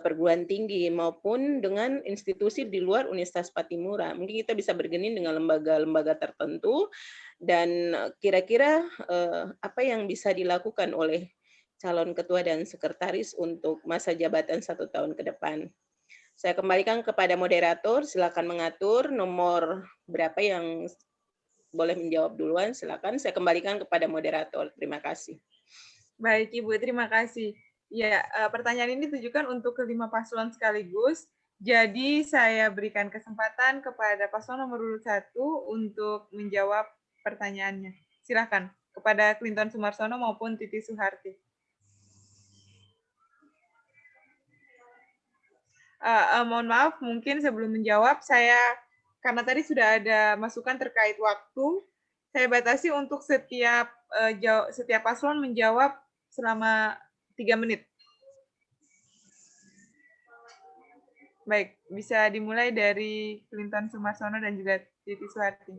Speaker 8: perguruan tinggi maupun dengan institusi di luar Universitas Patimura. Mungkin kita bisa bergening dengan lembaga-lembaga tertentu dan kira-kira apa yang bisa dilakukan oleh calon ketua dan sekretaris untuk masa jabatan 1 tahun ke depan. Saya kembalikan kepada moderator, silakan mengatur nomor berapa yang boleh menjawab duluan, silakan. Saya kembalikan kepada moderator. Terima kasih.
Speaker 2: Baik Ibu, terima kasih. Ya, pertanyaan ini ditujukan untuk kelima paslon sekaligus. Jadi saya berikan kesempatan kepada paslon nomor urut 1 untuk menjawab pertanyaannya. Silakan kepada Clinton Sumarsono maupun Titi Suharti. Mohon maaf, mungkin sebelum menjawab saya karena tadi sudah ada masukan terkait waktu, saya batasi untuk setiap paslon menjawab selama 3 menit. Baik, bisa dimulai dari Clinton Sumarsono dan juga Titi Suharti.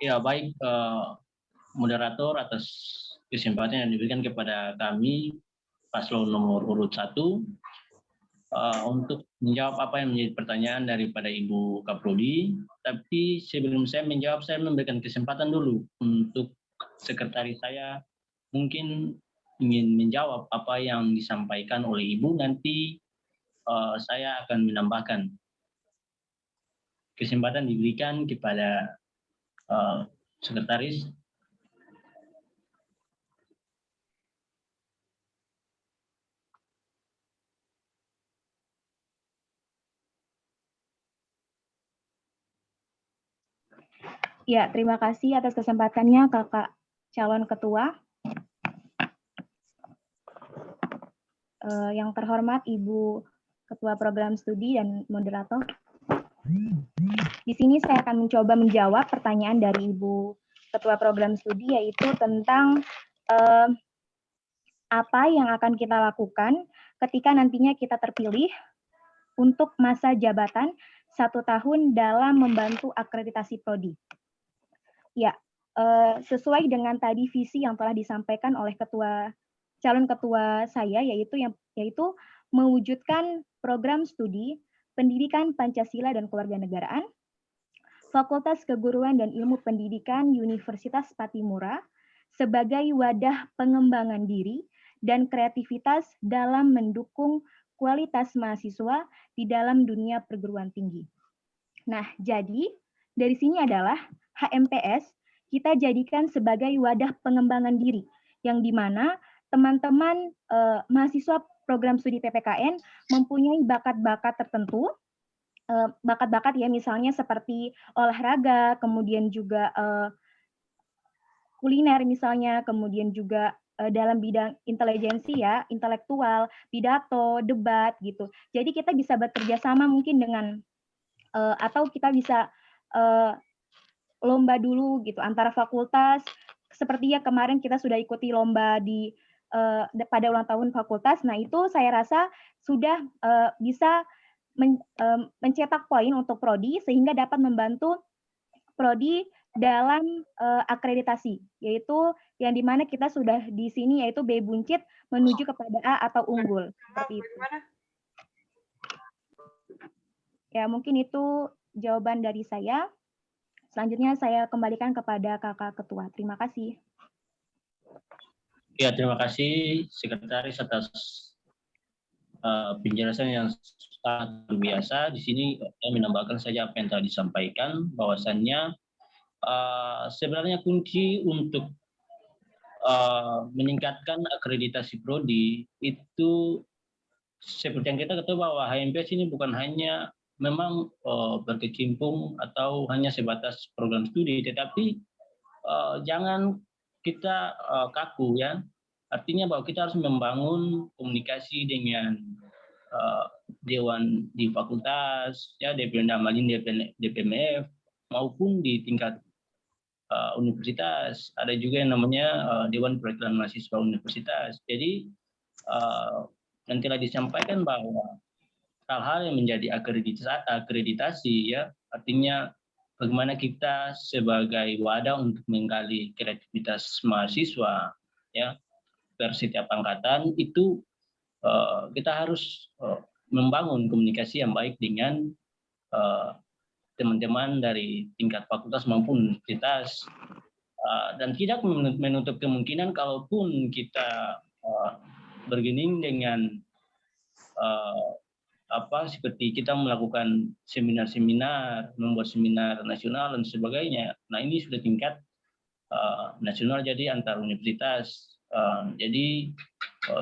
Speaker 3: Ya, baik moderator atas kesempatan yang diberikan kepada kami paslon nomor urut 1 untuk menjawab apa yang menjadi pertanyaan daripada Ibu Kaprodi. Tapi sebelum saya menjawab, saya memberikan kesempatan dulu untuk sekretaris saya mungkin ingin menjawab apa yang disampaikan oleh Ibu, nanti saya akan menambahkan. Kesempatan diberikan kepada sekretaris.
Speaker 11: Ya, terima kasih atas kesempatannya Kakak calon ketua. Yang terhormat Ibu Ketua Program Studi dan Moderator. Di sini saya akan mencoba menjawab pertanyaan dari Ibu Ketua Program Studi, yaitu tentang apa yang akan kita lakukan ketika nantinya kita terpilih untuk masa jabatan 1 tahun dalam membantu akreditasi prodi. Ya, sesuai dengan tadi visi yang telah disampaikan oleh calon ketua saya, yaitu mewujudkan program studi Pendidikan Pancasila dan Kewarganegaraan, Fakultas Keguruan dan Ilmu Pendidikan Universitas Patimura sebagai wadah pengembangan diri dan kreativitas dalam mendukung kualitas mahasiswa di dalam dunia perguruan tinggi. Nah, jadi dari sini adalah HMPS kita jadikan sebagai wadah pengembangan diri, yang dimana teman-teman mahasiswa program studi PPKN mempunyai bakat-bakat tertentu, bakat-bakat ya misalnya seperti olahraga, kemudian juga kuliner misalnya, kemudian juga dalam bidang intelijensi ya, intelektual, pidato, debat gitu. Jadi kita bisa bekerja sama mungkin dengan atau kita bisa lomba dulu gitu antara fakultas sepertinya kemarin kita sudah ikuti lomba di pada ulang tahun fakultas. Nah, itu saya rasa sudah bisa mencetak poin untuk prodi sehingga dapat membantu prodi dalam akreditasi, yaitu yang dimana kita sudah di sini yaitu B buncit menuju kepada A atau unggul, seperti itu. Ya, mungkin itu jawaban dari saya. Selanjutnya saya kembalikan kepada Kakak Ketua. Terima kasih.
Speaker 3: Ya, terima kasih Sekretaris atas penjelasan yang sangat luar biasa. Di sini saya menambahkan saja apa yang telah disampaikan, bahwasannya sebenarnya kunci untuk meningkatkan akreditasi prodi itu seperti yang kita ketahui bahwa HMPS ini bukan hanya memang berkecimpung atau hanya sebatas program studi, tetapi jangan kita kaku ya. Artinya bahwa kita harus membangun komunikasi dengan dewan di fakultas, ya DPM Damalin, DPMF, maupun di tingkat universitas. Ada juga yang namanya Dewan Perwakilan Mahasiswa Universitas. Jadi nanti telah disampaikan bahwa hal-hal yang menjadi akreditasi ya, artinya bagaimana kita sebagai wadah untuk menggali kreativitas mahasiswa ya, per setiap angkatan itu kita harus membangun komunikasi yang baik dengan teman-teman dari tingkat fakultas maupun universitas, dan tidak menutup kemungkinan kalaupun kita bergening dengan seperti kita melakukan seminar-seminar, membuat seminar nasional dan sebagainya. Nah, ini sudah tingkat nasional, jadi antar universitas. Jadi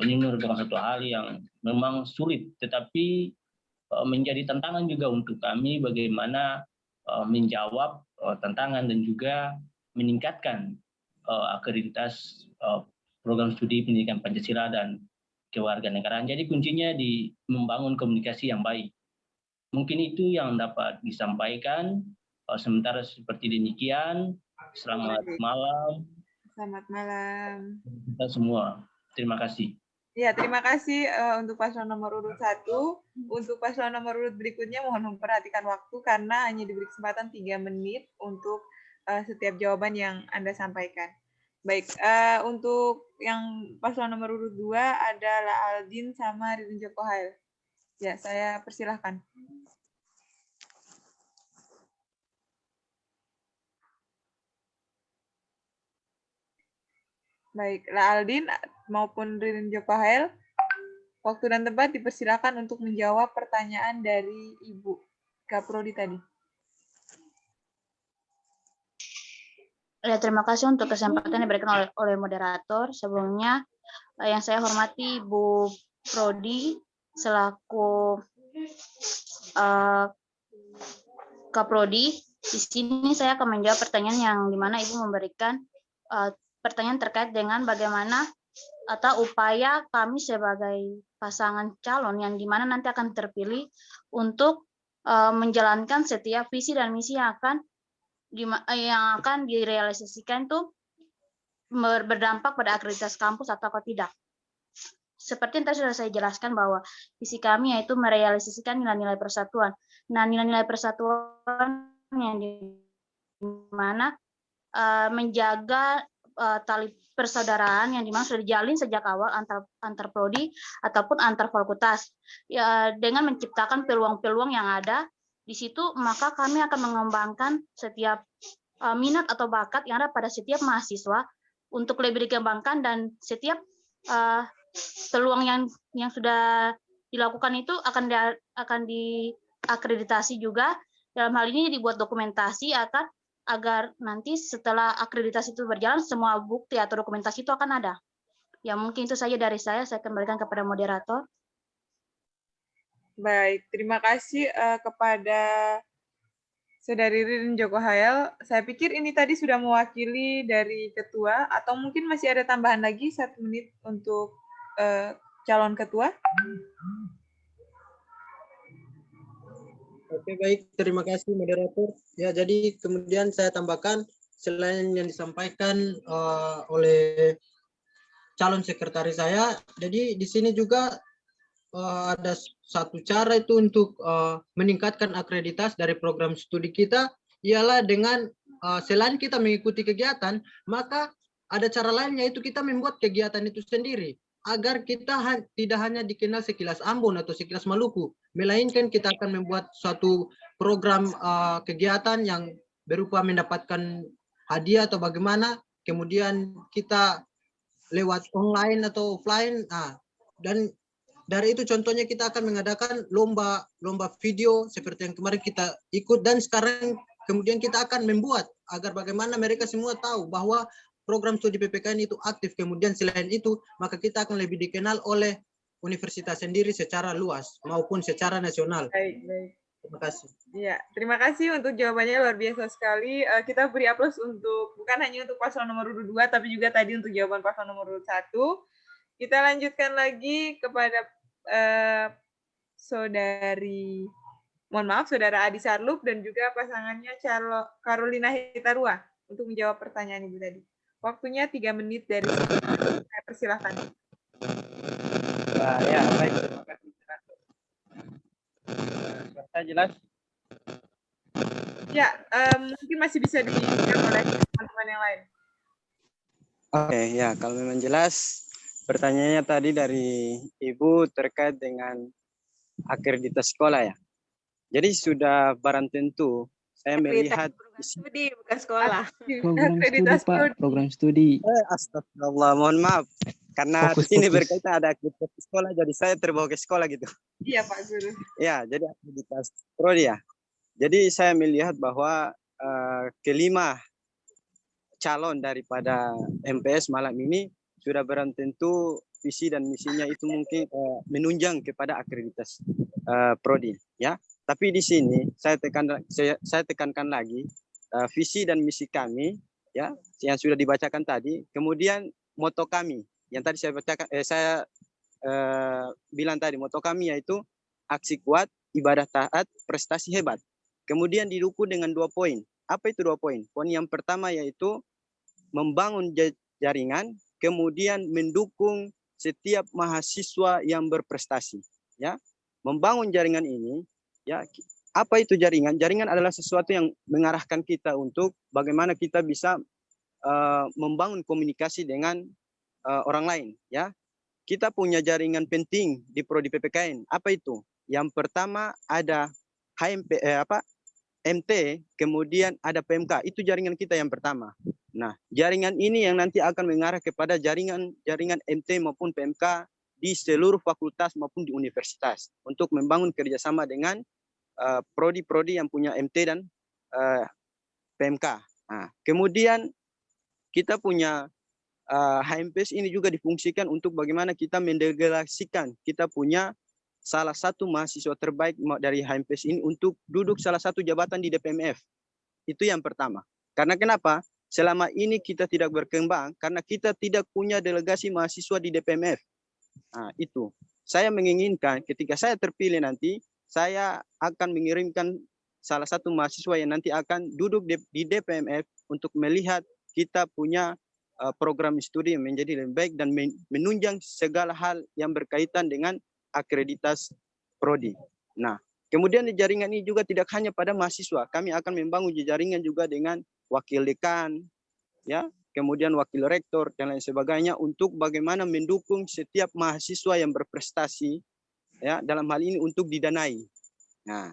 Speaker 3: ini merupakan satu hal yang memang sulit, tetapi menjadi tantangan juga untuk kami bagaimana menjawab tantangan dan juga meningkatkan akreditas program studi pendidikan Pancasila dan kewarganegaraan. Jadi kuncinya di membangun komunikasi yang baik. Mungkin itu yang dapat disampaikan. Sementara seperti demikian. Selamat malam.
Speaker 2: Selamat malam.
Speaker 3: Kita semua. Terima kasih.
Speaker 2: Ya, terima kasih untuk paslon nomor urut 1. Untuk paslon nomor urut berikutnya mohon memperhatikan waktu karena hanya diberi kesempatan 3 menit untuk setiap jawaban yang Anda sampaikan. Baik, untuk yang paslon nomor urut 2 adalah Aldin sama Ririn Joko Hail. Ya, saya persilahkan. Baik, Aldin maupun Ririn Joko Hail, waktu dan tempat dipersilakan untuk menjawab pertanyaan dari Ibu Kaprodi tadi.
Speaker 4: Ya, terima kasih untuk kesempatan yang diberikan oleh moderator. Sebelumnya, yang saya hormati Bu Prodi selaku Kaprodi. Di sini saya akan menjawab pertanyaan yang dimana Ibu memberikan pertanyaan terkait dengan bagaimana atau upaya kami sebagai pasangan calon yang dimana nanti akan terpilih untuk menjalankan setiap visi dan misi yang akan direalisasikan itu berdampak pada akreditasi kampus atau tidak. Seperti yang tadi sudah saya jelaskan bahwa visi kami yaitu merealisasikan nilai-nilai persatuan. Nah, nilai-nilai persatuan yang dimana menjaga tali persaudaraan yang dimana sudah dijalin sejak awal antar prodi ataupun antar fakultas. Ya, dengan menciptakan peluang-peluang yang ada di situ, maka kami akan mengembangkan setiap minat atau bakat yang ada pada setiap mahasiswa untuk lebih dikembangkan, dan setiap peluang yang sudah dilakukan itu akan diakreditasi juga. Dalam hal ini dibuat dokumentasi agar nanti setelah akreditasi itu berjalan, semua bukti atau dokumentasi itu akan ada. Ya, mungkin itu saja dari saya kembalikan kepada moderator.
Speaker 2: Baik, terima kasih kepada Saudari Ririn Joko Hail. Saya pikir ini tadi sudah mewakili dari ketua, atau mungkin masih ada tambahan lagi 1 menit untuk calon ketua.
Speaker 5: Oke, baik. Terima kasih, moderator. Ya, jadi kemudian saya tambahkan selain yang disampaikan oleh calon sekretaris saya, jadi di sini juga ada satu cara itu untuk meningkatkan akreditas dari program studi kita, ialah dengan selain kita mengikuti kegiatan, maka ada cara lain, yaitu kita membuat kegiatan itu sendiri, agar kita tidak hanya dikenal sekilas Ambon atau sekilas Maluku, melainkan kita akan membuat suatu program kegiatan yang berupa mendapatkan hadiah atau bagaimana, kemudian kita lewat online atau offline. Dan dari itu contohnya kita akan mengadakan lomba video seperti yang kemarin kita ikut, dan sekarang kemudian kita akan membuat agar bagaimana mereka semua tahu bahwa program studi PPKN itu aktif. Kemudian selain itu, maka kita akan lebih dikenal oleh universitas sendiri secara luas maupun secara nasional.
Speaker 2: Baik, baik.
Speaker 5: Terima kasih.
Speaker 2: Ya, terima kasih untuk jawabannya, luar biasa sekali. Kita beri aplaus untuk bukan hanya untuk paslon nomor urut 2, tapi juga tadi untuk jawaban paslon nomor urut 1. Kita lanjutkan lagi kepada Saudara Adi Sarlup dan juga pasangannya Carolina Hitarua untuk menjawab pertanyaan Ibu tadi. Waktunya 3 menit dari sini. Saya persilahkan.
Speaker 1: Ya, baik. Terima kasih. Suara jelas?
Speaker 2: Ya, mungkin masih bisa dijawab oleh teman-teman yang lain.
Speaker 1: Oke, ya, kalau memang jelas, pertanyaannya tadi dari Ibu terkait dengan akreditas sekolah ya. Jadi sudah barang tentu saya melihat
Speaker 8: studi bukan sekolah.
Speaker 7: Program studi, Pak. Program studi.
Speaker 1: Astagfirullah, mohon maaf. Karena ini berkaitan ada akreditas sekolah, jadi saya terbawa ke sekolah gitu.
Speaker 2: Iya, Pak Guru.
Speaker 1: Ya, jadi akreditas prodi ya. Jadi saya melihat bahwa kelima calon daripada MPS malam ini sudah barang tentu visi dan misinya itu mungkin menunjang kepada akreditas prodi ya. Tapi di sini saya tekankan lagi visi dan misi kami ya yang sudah dibacakan tadi, kemudian moto kami yang tadi saya bacakan saya bilang tadi, moto kami yaitu aksi kuat, ibadah taat, prestasi hebat. Kemudian didukung dengan 2 poin. Apa itu 2 poin? Poin yang pertama yaitu membangun jaringan, kemudian mendukung setiap mahasiswa yang berprestasi ya. Membangun jaringan ini ya, apa itu jaringan? Jaringan adalah sesuatu yang mengarahkan kita untuk bagaimana kita bisa membangun komunikasi dengan orang lain ya. Kita punya jaringan penting di prodi PPKN. Apa itu? Yang pertama ada MT, kemudian ada PMK. Itu jaringan kita yang pertama. Nah, jaringan ini yang nanti akan mengarah kepada jaringan MT maupun PMK di seluruh fakultas maupun di universitas untuk membangun kerjasama dengan prodi-prodi yang punya MT dan PMK. Nah, kemudian kita punya HMPS ini juga difungsikan untuk bagaimana kita mendelegasikan kita punya salah satu mahasiswa terbaik dari HMPS ini untuk duduk salah satu jabatan di DPMF. Itu yang pertama. Karena kenapa? Selama ini kita tidak berkembang karena kita tidak punya delegasi mahasiswa di DPMF. Nah, itu. Saya menginginkan ketika saya terpilih nanti, saya akan mengirimkan salah satu mahasiswa yang nanti akan duduk di DPMF untuk melihat kita punya program studi yang menjadi lebih baik dan menunjang segala hal yang berkaitan dengan akreditas prodi. Nah, kemudian di jaringan ini juga tidak hanya pada mahasiswa, kami akan membangun jaringan juga dengan wakil dekan, ya, kemudian wakil rektor dan lain sebagainya untuk bagaimana mendukung setiap mahasiswa yang berprestasi, ya, dalam hal ini untuk didanai. Nah,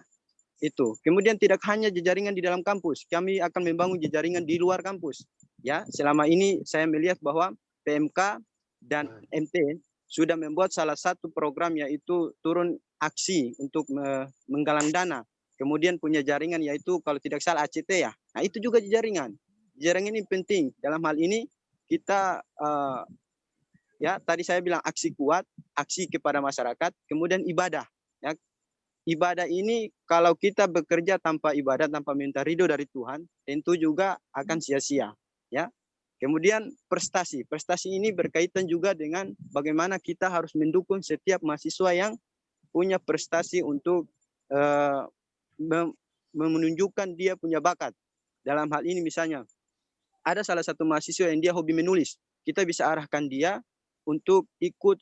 Speaker 1: itu. Kemudian tidak hanya jaringan di dalam kampus, kami akan membangun jaringan di luar kampus. Ya, selama ini saya melihat bahwa PMK dan MT sudah membuat salah satu program yaitu turun aksi untuk menggalang dana. Kemudian punya jaringan yaitu kalau tidak salah ACT ya. Nah, itu juga jaringan. Jaringan ini penting. Dalam hal ini kita ya tadi saya bilang aksi kuat, aksi kepada masyarakat, kemudian ibadah. Ya. Ibadah ini kalau kita bekerja tanpa ibadah, tanpa minta ridho dari Tuhan, tentu juga akan sia-sia. Ya. Kemudian prestasi. Prestasi ini berkaitan juga dengan bagaimana kita harus mendukung setiap mahasiswa yang punya prestasi untuk menunjukkan dia punya bakat. Dalam hal ini misalnya ada salah satu mahasiswa yang dia hobi menulis, kita bisa arahkan dia untuk ikut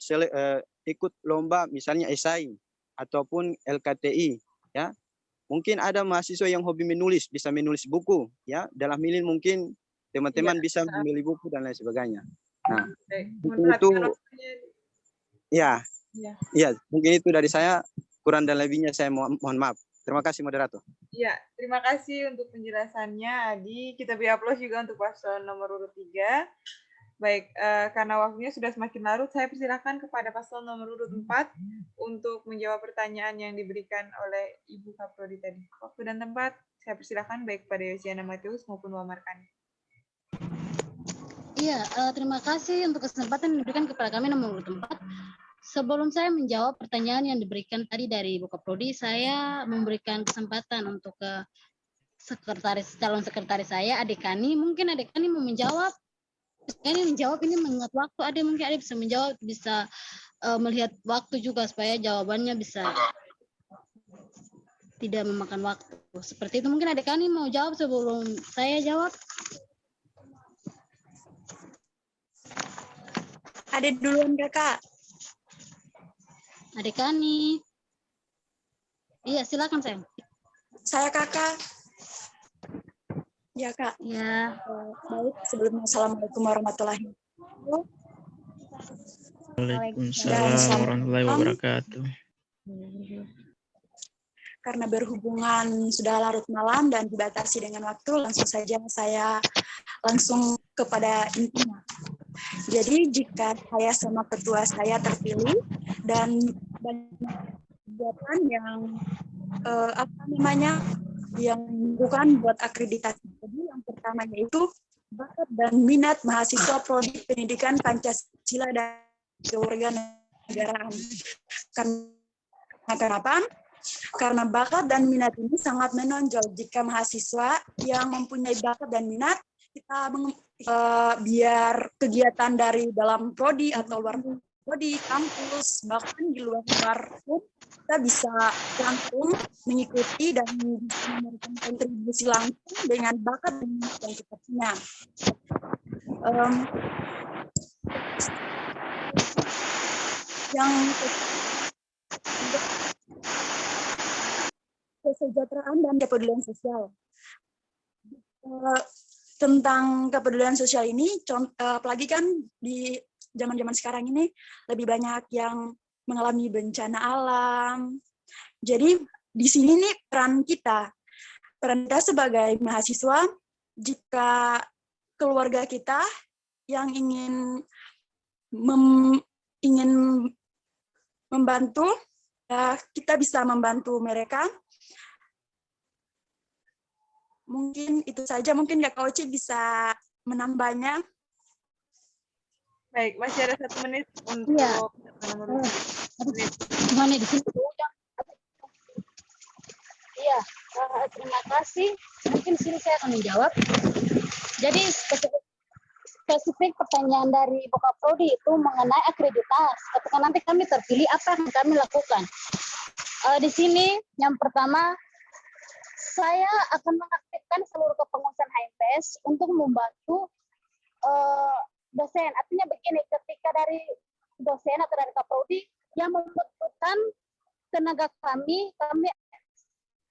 Speaker 1: ikut lomba misalnya esai ataupun LKTI, ya. Mungkin ada mahasiswa yang hobi menulis, bisa menulis buku, ya. Dalam ini mungkin teman-teman bisa memilih buku dan lain sebagainya. Nah, itu ya, mungkin itu dari saya. Kurang dan lebihnya saya mohon maaf. Terima kasih moderator.
Speaker 2: Ya, terima kasih untuk penjelasannya, Adi. Kita beri aplaus juga untuk paslon nomor urut 3. Baik, karena waktunya sudah semakin larut, saya persilakan kepada paslon nomor urut 4 untuk menjawab pertanyaan yang diberikan oleh Ibu Kaprodi tadi. Waktu dan tempat, saya persilakan baik pada Yosiana Matius maupun Wamarkani.
Speaker 9: Iya, terima kasih untuk kesempatan yang diberikan kepada kami nomor urut 4. Sebelum saya menjawab pertanyaan yang diberikan tadi dari Ibu Kaprodi, saya memberikan kesempatan untuk ke calon sekretaris saya, Adik Kani. Mungkin Adik Kani mau menjawab. Ini menjawab ini mengingat waktu. Mungkin Adik bisa menjawab, bisa melihat waktu juga supaya jawabannya bisa tidak memakan waktu. Seperti itu. Mungkin Adik Kani mau jawab sebelum saya jawab.
Speaker 6: Adik duluan, Kakak.
Speaker 9: Adik Kani. Iya, silakan sayang.
Speaker 6: Saya Kakak. Ya, Kak.
Speaker 9: Ya.
Speaker 6: Baik, sebelumnya Assalamualaikum warahmatullahi wabarakatuh.
Speaker 10: Waalaikumsalam warahmatullahi wabarakatuh.
Speaker 6: Karena berhubungan sudah larut malam dan dibatasi dengan waktu, langsung saja saya langsung kepada intinya. Jadi jika saya sama ketua saya terpilih dan banyak kegiatan yang yang bukan buat akreditasi. Jadi yang pertama yaitu bakat dan minat mahasiswa prodi pendidikan Pancasila dan kewarganegaraan. Kenapa? Karena bakat dan minat ini sangat menonjol jika mahasiswa yang mempunyai bakat dan minat kita biar kegiatan dari dalam prodi atau luar prodi, kampus, bahkan di luar pun kita bisa langsung mengikuti dan bisa memberikan kontribusi langsung dengan bakat dan minat yang kita punya. Yang kesejahteraan dan kepedulian sosial. Tentang kepedulian sosial ini, apalagi kan di zaman-zaman sekarang ini lebih banyak yang mengalami bencana alam. Jadi di sini nih peran kita sebagai mahasiswa, jika keluarga kita yang ingin membantu, kita bisa membantu mereka. Mungkin itu saja, mungkin Kak Oci bisa menambahnya.
Speaker 2: Baik, masih ada 1 menit untuk
Speaker 9: Gimana di sini? Iya, terima kasih. Mungkin sini saya akan menjawab. Jadi spesifik pertanyaan dari Ibu Kaprodi itu mengenai akreditas. Ketika nanti kami terpilih, apa yang kami lakukan? Di sini yang pertama, saya akan mengaktifkan seluruh kepengurusan HMPS untuk membantu dosen. Artinya begini, ketika dari dosen atau dari Kaprodi yang membutuhkan tenaga kami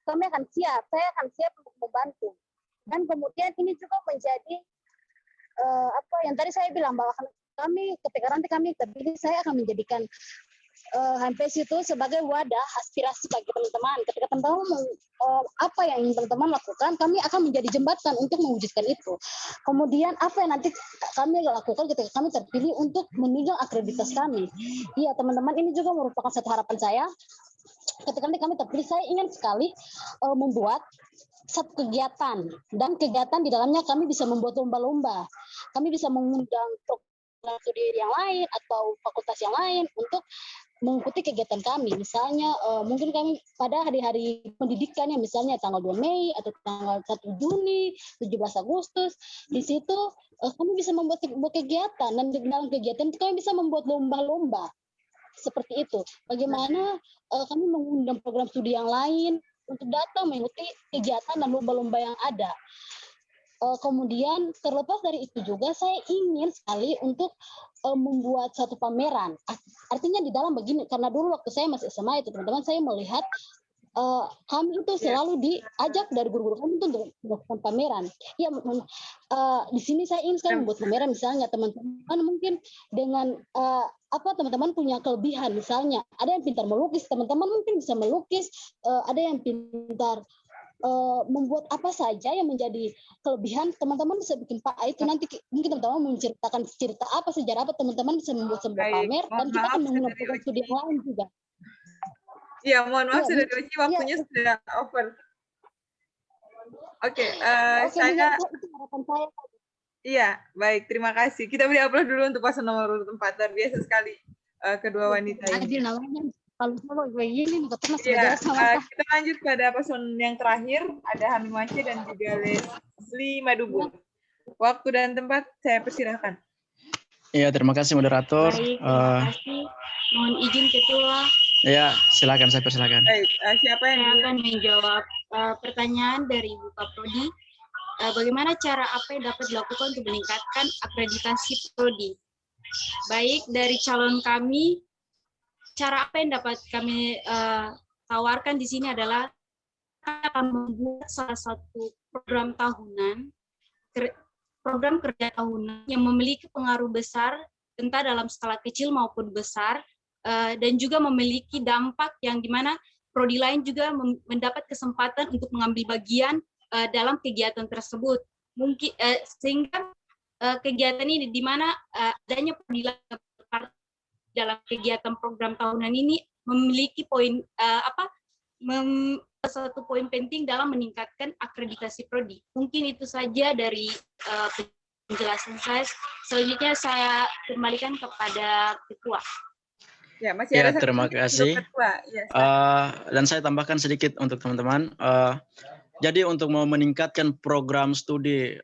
Speaker 9: akan siap. Saya akan siap untuk membantu. Dan kemudian ini juga menjadi apa yang tadi saya bilang, bahwa kami ketika nanti kami terpilih, saya akan menjadikan HMPS itu sebagai wadah aspirasi bagi teman-teman. Ketika teman-teman apa yang ingin teman-teman lakukan, kami akan menjadi jembatan untuk mewujudkan itu. Kemudian apa yang nanti kami lakukan ketika kami terpilih untuk menunjang akreditas kami. Iya teman-teman, ini juga merupakan satu harapan saya. Ketika nanti kami terpilih, saya ingin sekali membuat satu kegiatan, dan kegiatan di dalamnya kami bisa membuat lomba-lomba. Kami bisa mengundang program studi yang lain atau fakultas yang lain untuk mengikuti kegiatan kami. Misalnya mungkin kami pada hari-hari pendidikannya, misalnya tanggal 2 Mei atau tanggal 1 Juni, 17 Agustus, di situ kami bisa membuat kegiatan, dan di dalam kegiatan itu kami bisa membuat lomba-lomba. Seperti itu. Bagaimana kami mengundang program studi yang lain untuk datang mengikuti kegiatan dan lomba-lomba yang ada. kemudian terlepas dari itu juga saya ingin sekali untuk membuat satu pameran. Artinya di dalam begini, karena dulu waktu saya masih SMA itu teman-teman, saya melihat kami itu selalu diajak dari guru-guru kami untuk melakukan pameran. Ya, di sini saya ingin sekali membuat pameran, misalnya teman-teman mungkin dengan teman-teman punya kelebihan, misalnya ada yang pintar melukis, teman-teman mungkin bisa melukis, ada yang pintar membuat apa saja yang menjadi kelebihan, teman-teman bisa bikin itu nanti mungkin teman-teman menceritakan cerita apa, sejarah apa, teman-teman bisa membuat sebuah pamer dan kita akan menggunakan studi yang lain juga.
Speaker 2: Iya, mohon maaf sudah diuji, waktunya sudah over. Oke, saya
Speaker 9: itu harapan saya.
Speaker 2: Iya, baik, terima kasih. Kita beri aplaus dulu untuk paslon nomor urut 4, luar biasa sekali kedua wanita ini.
Speaker 9: Kalau begini nggak pernah
Speaker 2: Iya, kita lanjut pada paslon yang terakhir, ada Hamim Aceh dan juga Leslie Madubur. Waktu dan tempat saya persilahkan.
Speaker 10: Iya, terima kasih moderator.
Speaker 6: Baik, terima kasih. Mohon izin Ketua.
Speaker 10: Ya, silakan, saya persilakan.
Speaker 2: Baik, siapa yang
Speaker 6: akan menjawab pertanyaan dari Ibu Kaprodi. Bagaimana cara apa yang dapat dilakukan untuk meningkatkan akreditasi prodi? Baik, dari calon kami, cara apa yang dapat kami tawarkan di sini adalah akan membuat salah satu program tahunan, program kerja tahunan yang memiliki pengaruh besar, entah dalam skala kecil maupun besar, dan juga memiliki dampak yang dimana prodi lain juga mendapat kesempatan untuk mengambil bagian dalam kegiatan tersebut. Mungkin sehingga kegiatan ini di mana adanya prodi lain dalam kegiatan program tahunan ini memiliki poin satu poin penting dalam meningkatkan akreditasi prodi. Mungkin itu saja dari penjelasan saya. Selanjutnya saya kembalikan kepada Ketua.
Speaker 2: Ya, masih ada
Speaker 10: terima kasih.
Speaker 2: Ya,
Speaker 10: dan saya tambahkan sedikit untuk teman-teman. Jadi untuk meningkatkan program studi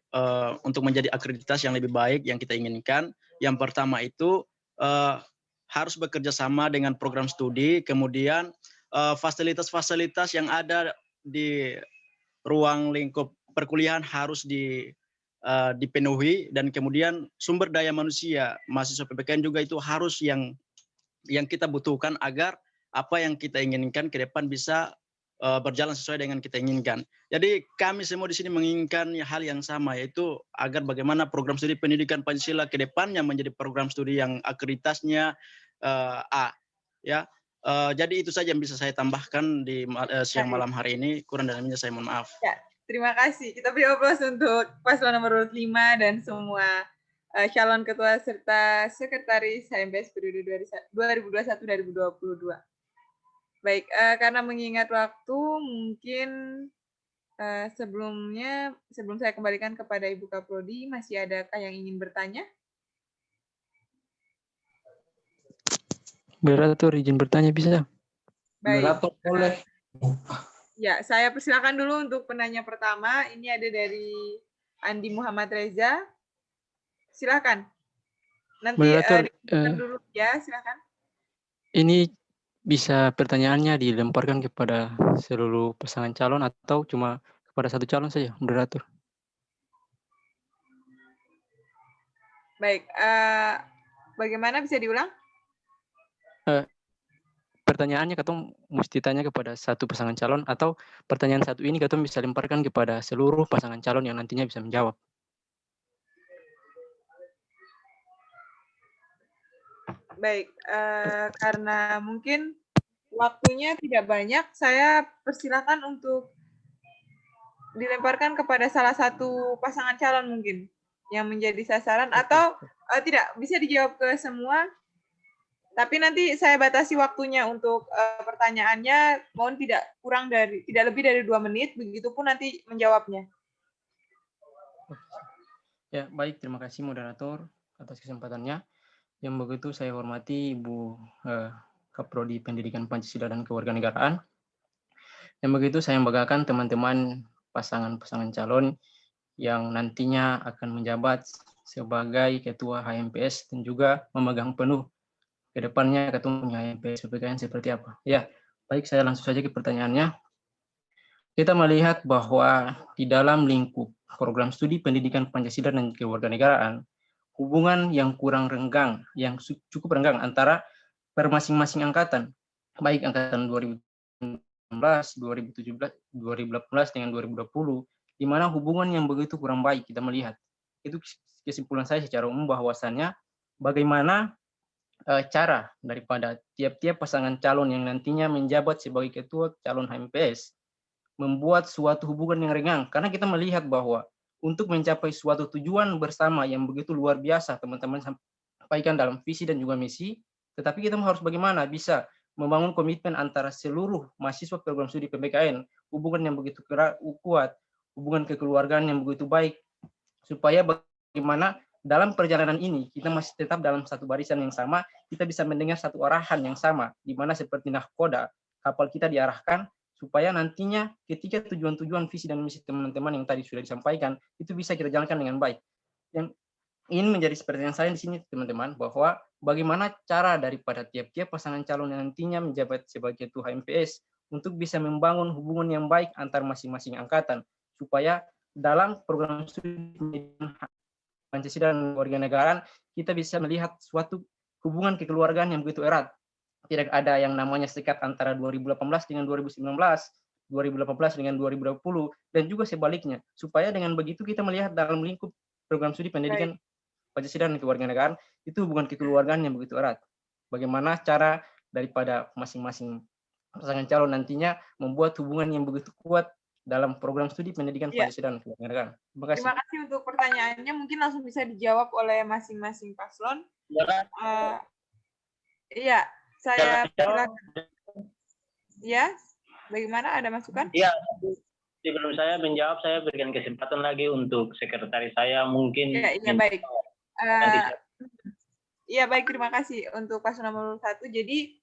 Speaker 10: untuk menjadi akreditasi yang lebih baik yang kita inginkan, yang pertama itu harus bekerja sama dengan program studi, kemudian fasilitas-fasilitas yang ada di ruang lingkup perkuliahan harus dipenuhi, dan kemudian sumber daya manusia mahasiswa PPKN juga itu harus yang kita butuhkan agar apa yang kita inginkan ke depan bisa berjalan sesuai dengan kita inginkan. Jadi kami semua di sini menginginkan hal yang sama, yaitu agar bagaimana program studi pendidikan Pancasila ke depannya menjadi program studi yang akreditasnya A. Ya, jadi itu saja yang bisa saya tambahkan di siang malam hari ini. Kurang dan lebihnya saya mohon maaf.
Speaker 2: Ya, terima kasih. Kita beri aplaus untuk paslon nomor 5 dan semua calon ketua serta sekretaris HMPS periode 2021-2022. Baik, karena mengingat waktu, mungkin sebelum saya kembalikan kepada Ibu Kaprodi, masih adakah yang ingin bertanya?
Speaker 7: Moderator, izin bertanya bisa?
Speaker 2: Baik.
Speaker 3: Moderator boleh.
Speaker 2: Ya, saya persilakan dulu untuk penanya pertama. Ini ada dari Andi Muhammad Reza. Silakan. Nanti
Speaker 7: Moderator,
Speaker 2: dulu ya, silakan.
Speaker 7: Ini bisa pertanyaannya dilemparkan kepada seluruh pasangan calon atau cuma kepada satu calon saja, moderator?
Speaker 2: Baik, bagaimana bisa diulang?
Speaker 7: Pertanyaannya Ketum mesti tanya kepada satu pasangan calon, atau pertanyaan satu ini Ketum bisa lemparkan kepada seluruh pasangan calon yang nantinya bisa menjawab?
Speaker 2: Baik, karena mungkin waktunya tidak banyak, saya persilakan untuk dilemparkan kepada salah satu pasangan calon mungkin yang menjadi sasaran, atau tidak, bisa dijawab ke semua. Tapi nanti saya batasi waktunya untuk pertanyaannya, mohon tidak lebih dari 2 menit, begitupun nanti menjawabnya.
Speaker 7: Ya, baik, terima kasih moderator atas kesempatannya. Yang begitu saya hormati Ibu Kaprodi Pendidikan Pancasila dan Kewarganegaraan. Yang begitu saya membanggakan teman-teman pasangan-pasangan calon yang nantinya akan menjabat sebagai Ketua HMPS dan juga memegang penuh ke depannya ketumnya HMPS PPKN seperti apa. Ya, baik, saya langsung saja ke pertanyaannya. Kita melihat bahwa di dalam lingkup program studi pendidikan Pancasila dan kewarganegaraan, hubungan yang kurang renggang, yang cukup renggang antara per masing-masing angkatan, baik angkatan 2016, 2017, 2018 dengan 2020, di mana hubungan yang begitu kurang baik kita melihat. Itu kesimpulan saya secara umum bahwasannya bagaimana cara daripada tiap-tiap pasangan calon yang nantinya menjabat sebagai ketua calon HMPS membuat suatu hubungan yang renggang, karena kita melihat bahwa untuk mencapai suatu tujuan bersama yang begitu luar biasa teman-teman sampaikan dalam visi dan juga misi, tetapi kita harus bagaimana bisa membangun komitmen antara seluruh mahasiswa program studi PPKN, hubungan yang begitu kuat, hubungan kekeluargaan yang begitu baik, supaya bagaimana dalam perjalanan ini kita masih tetap dalam satu barisan yang sama, kita bisa mendengar satu arahan yang sama, di mana seperti nahkoda kapal kita diarahkan supaya nantinya ketika tujuan-tujuan visi dan misi teman-teman yang tadi sudah disampaikan itu bisa kita jalankan dengan baik. Yang ini menjadi pertanyaan saya di sini teman-teman, bahwa bagaimana cara daripada tiap-tiap pasangan calon yang nantinya menjabat sebagai ketua HMPS untuk bisa membangun hubungan yang baik antar masing-masing angkatan supaya dalam program studi Pancasila dan kewarganegaraan kita bisa melihat suatu hubungan kekeluargaan yang begitu erat. Tidak ada yang namanya sekat antara 2018 dengan 2019, 2018 dengan 2020, dan juga sebaliknya. Supaya dengan begitu kita melihat dalam lingkup program studi pendidikan Pancasila dan kewarganegaraan itu hubungan kekeluargaan yang begitu erat. Bagaimana cara daripada masing-masing pasangan calon nantinya membuat hubungan yang begitu kuat dalam program studi pendidikan Pancasila dan kewarganegaraan. Terima kasih.
Speaker 2: Terima kasih untuk pertanyaannya. Mungkin langsung bisa dijawab oleh masing-masing paslon. Iya, saya silakan. Ya, bagaimana? Ada masukan?
Speaker 3: Iya, sebelum saya menjawab, saya berikan kesempatan lagi untuk sekretaris saya mungkin.
Speaker 2: Iya, baik. Iya, baik. Terima kasih untuk paslon nomor 1. Jadi,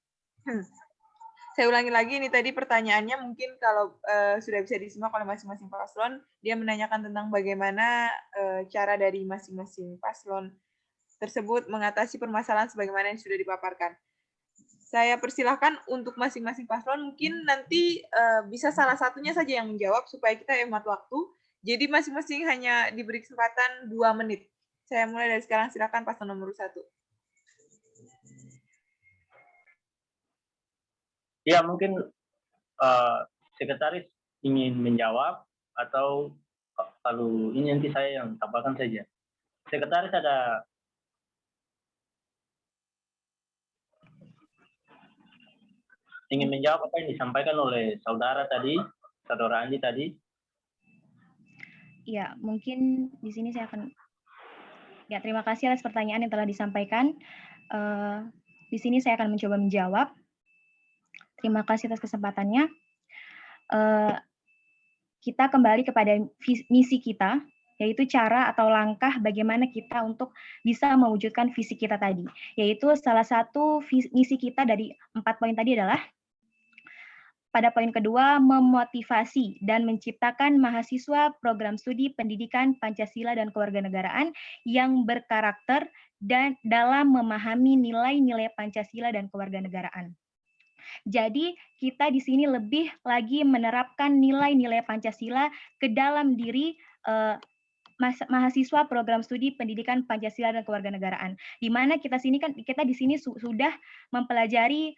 Speaker 2: saya ulangi lagi, ini tadi pertanyaannya mungkin kalau sudah bisa disimak oleh masing-masing paslon, dia menanyakan tentang bagaimana cara dari masing-masing paslon tersebut mengatasi permasalahan sebagaimana yang sudah dipaparkan. Saya persilahkan untuk masing-masing paslon, mungkin nanti bisa salah satunya saja yang menjawab supaya kita hemat waktu. Jadi masing-masing hanya diberi kesempatan 2 menit. Saya mulai dari sekarang, silakan paslon nomor 1.
Speaker 3: Ya, mungkin sekretaris ingin menjawab atau kalau ini nanti saya yang tambahkan saja. Sekretaris ada ingin menjawab apa yang disampaikan oleh saudara Andi tadi?
Speaker 11: Ya, mungkin di sini saya akan. Ya, terima kasih atas pertanyaan yang telah disampaikan. Di sini saya akan mencoba menjawab. Terima kasih atas kesempatannya. Kita kembali kepada misi kita, yaitu cara atau langkah bagaimana kita untuk bisa mewujudkan visi kita tadi. Yaitu salah satu misi kita dari 4 poin tadi adalah, pada poin kedua, memotivasi dan menciptakan mahasiswa program studi pendidikan Pancasila dan kewarganegaraan yang berkarakter dan dalam memahami nilai-nilai Pancasila dan kewarganegaraan. Jadi kita di sini lebih lagi menerapkan nilai-nilai Pancasila ke dalam diri mahasiswa program studi pendidikan Pancasila dan kewarganegaraan. Di mana kita di sini sudah mempelajari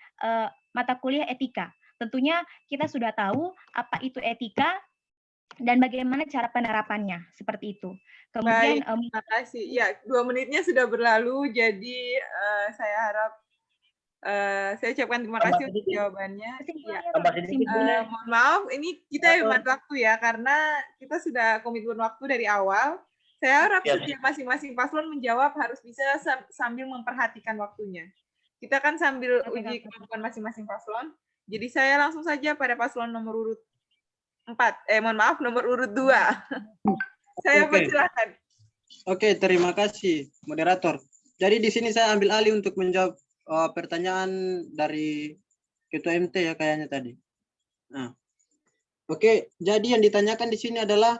Speaker 11: mata kuliah etika. Tentunya kita sudah tahu apa itu etika dan bagaimana cara penerapannya, seperti itu. Kemudian
Speaker 2: terima kasih. Ya, 2 menitnya sudah berlalu, jadi saya harap saya ucapkan terima kasih untuk jawabannya. Ya. Mohon maaf, ini kita hemat waktu ya, karena kita sudah komitmen waktu dari awal. Saya harap setiap masing-masing paslon menjawab harus bisa sambil memperhatikan waktunya. Kita kan sambil uji kemampuan masing-masing paslon. Jadi saya langsung saja pada paslon nomor urut 4. Nomor urut 2. Saya persilakan.
Speaker 5: Oke, terima kasih moderator. Jadi di sini saya ambil alih untuk menjawab pertanyaan dari Ketua MT ya kayaknya tadi. Nah, oke, jadi yang ditanyakan di sini adalah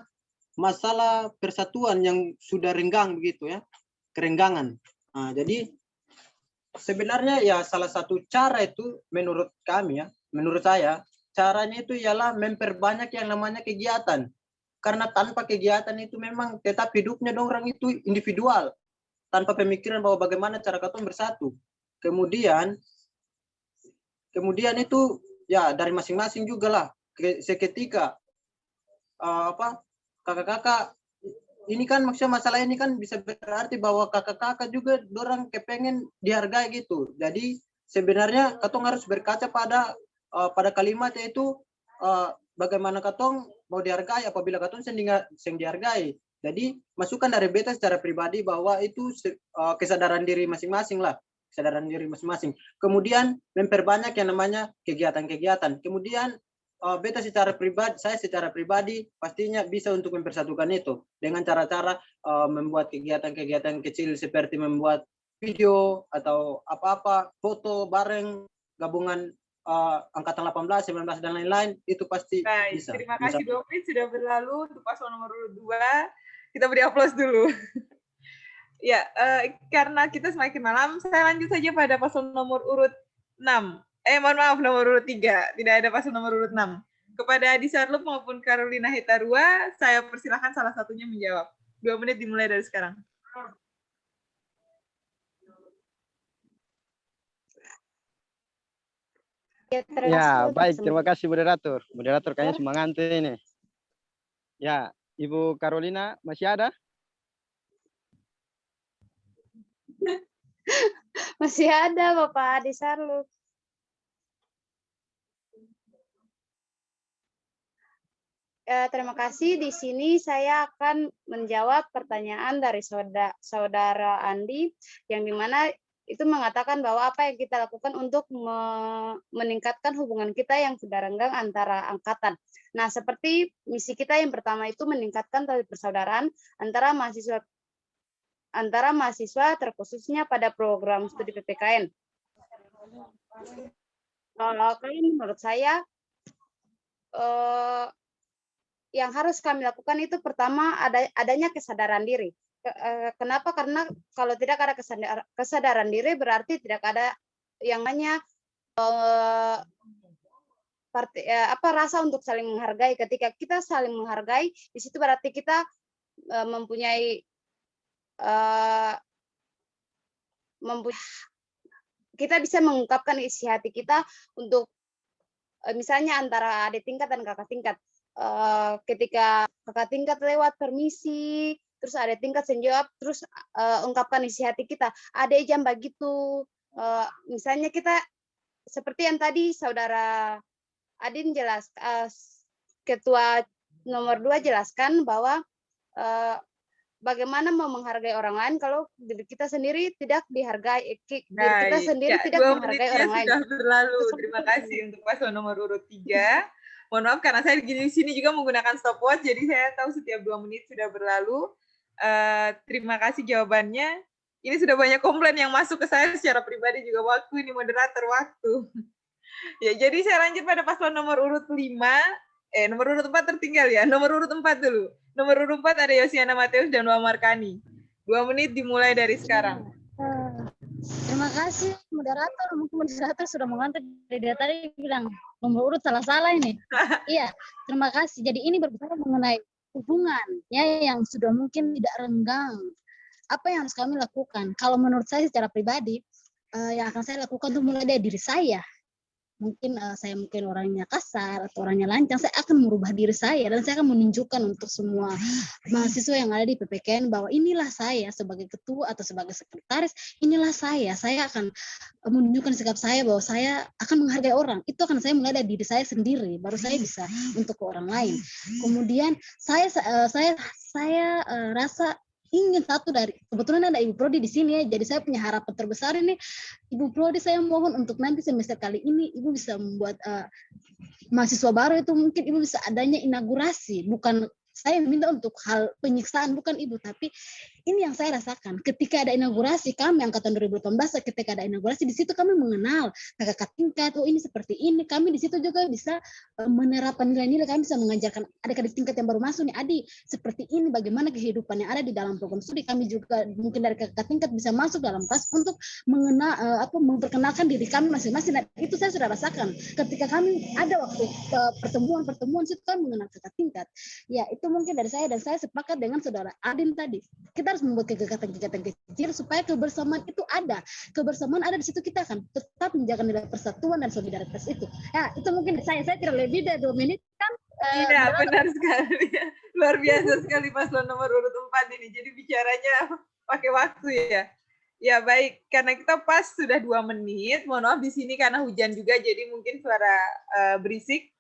Speaker 5: masalah persatuan yang sudah renggang begitu ya, kerenggangan. Nah, jadi sebenarnya ya salah satu cara itu menurut kami ya, menurut saya caranya itu ialah memperbanyak yang namanya kegiatan. karena tanpa kegiatan itu memang tetap hidupnya orang itu individual, tanpa pemikiran bahwa bagaimana cara katong bersatu. Kemudian itu ya dari masing-masing juga lah. Seketika kakak-kakak ini kan maksudnya masalah ini kan bisa berarti bahwa kakak-kakak juga dorang kepengen dihargai gitu. Jadi sebenarnya katong harus berkaca pada kalimat yaitu bagaimana katong mau dihargai apabila katong sing dihargai. Jadi masukan dari beta secara pribadi bahwa itu kesadaran diri masing-masing lah, kesadaran diri masing-masing. Kemudian memperbanyak yang namanya kegiatan-kegiatan. Kemudian beta saya secara pribadi pastinya bisa untuk mempersatukan itu dengan cara-cara membuat kegiatan-kegiatan kecil seperti membuat video atau apa-apa, foto bareng gabungan angkatan 18, 19 dan lain-lain, itu pasti bisa.
Speaker 2: Terima kasih 2 menit sudah berlalu untuk paslon nomor urut 2. Kita beri aplaus dulu. Ya, karena kita semakin malam, saya lanjut saja pada paslon nomor urut 6. Mohon maaf, nomor urut 3. Tidak ada paslon nomor urut 6. Kepada Adi Sarlup maupun Carolina Hitarua, saya persilahkan salah satunya menjawab. 2 menit dimulai dari sekarang.
Speaker 1: Ya, baik. Terima kasih moderator. Moderator kayaknya semangat ini. Ya, Ibu Carolina masih ada?
Speaker 6: Masih ada Bapak Adi Sarlup. Terima kasih. Di sini saya akan menjawab pertanyaan dari saudara Andi, yang dimana itu mengatakan bahwa apa yang kita lakukan untuk meningkatkan hubungan kita yang sudah renggang antara angkatan. Nah, seperti misi kita yang pertama itu meningkatkan tali persaudaraan antara mahasiswa terkhususnya pada program studi PPKN. Kalau menurut saya yang harus kami lakukan itu pertama adanya kesadaran diri. Kenapa? Karena kalau tidak ada kesadaran diri berarti tidak ada yang namanya rasa untuk saling menghargai. Ketika kita saling menghargai, di situ berarti kita mempunyai kita bisa mengungkapkan isi hati kita untuk misalnya antara adik tingkat dan kakak tingkat. Ketika kakak tingkat lewat permisi, terus ada tingkat menjawab, terus ungkapkan isi hati kita. Ada jam begitu, misalnya kita seperti yang tadi saudara Adin ketua nomor 2 jelaskan bahwa bagaimana mau menghargai orang lain kalau diri kita sendiri tidak dihargai, diri kita sendiri tidak menghargai orang lain.
Speaker 2: Sudah berlalu. Terima kasih untuk paslon nomor urut 3. Mohon maaf karena saya di sini juga menggunakan stopwatch, jadi saya tahu setiap 2 menit sudah berlalu. Terima kasih jawabannya. Ini sudah banyak komplain yang masuk ke saya secara pribadi juga, waktu ini moderator waktu. Ya, jadi saya lanjut pada paslon nomor urut 5. Nomor urut 4 tertinggal ya. Nomor urut 4 dulu. Nomor urut 4 ada Yosiana Mateus dan Noah Markani. 2 menit dimulai dari sekarang.
Speaker 9: Terima kasih moderator. Mungkin moderator sudah mengantar dari tadi bilang nomor urut salah-salah ini. Iya, terima kasih. Jadi ini berbicara mengenai hubungan ya yang sudah mungkin tidak renggang. Apa yang harus kami lakukan? Kalau menurut saya secara pribadi, yang akan saya lakukan itu mulai dari diri saya. Mungkin saya orangnya kasar atau orangnya lancang, saya akan merubah diri saya dan saya akan menunjukkan untuk semua mahasiswa yang ada di PPKN bahwa inilah saya sebagai ketua atau sebagai sekretaris, inilah saya akan menunjukkan sikap saya bahwa saya akan menghargai orang. Itu akan saya mulai dari diri saya sendiri, baru saya bisa untuk ke orang lain. Kemudian saya rasa ingin satu dari, kebetulan ada Ibu Prodi di sini ya, jadi saya punya harapan terbesar ini, Ibu Prodi saya mohon untuk nanti semester kali ini Ibu bisa membuat mahasiswa baru itu mungkin Ibu bisa adanya inaugurasi, bukan saya minta untuk hal penyiksaan, bukan Ibu, tapi ini yang saya rasakan. Ketika ada inaugurasi, kami angkatan 2018, ketika ada inaugurasi, di situ kami mengenal kakak tingkat, oh ini seperti ini, kami di situ juga bisa menerapkan nilai-nilai, kami bisa mengajarkan adik-adik tingkat yang baru masuk nih, Adi, seperti ini bagaimana kehidupan yang ada di dalam program studi, kami juga mungkin dari kakak tingkat bisa masuk dalam kelas untuk mengenal, memperkenalkan diri kami masing-masing, dan itu saya sudah rasakan. Ketika kami ada waktu pertemuan-pertemuan, situ kami mengenal kakak tingkat, ya itu mungkin dari saya, dan saya sepakat dengan saudara Adin tadi. Kita harus membuat kegiatan-kegiatan kecil supaya kebersamaan itu ada. Kebersamaan ada di situ, kita akan tetap menjaga nilai persatuan dan solidaritas itu. Ya, itu mungkin saya tidak lebih dari 2 menit kan.
Speaker 2: Iya, benar sekali. Luar biasa sekali paslon nomor urut 4 ini. Jadi bicaranya pakai waktu ya. Ya baik, karena kita pas sudah 2 menit. Mohon maaf di sini karena hujan juga, jadi mungkin suara berisik.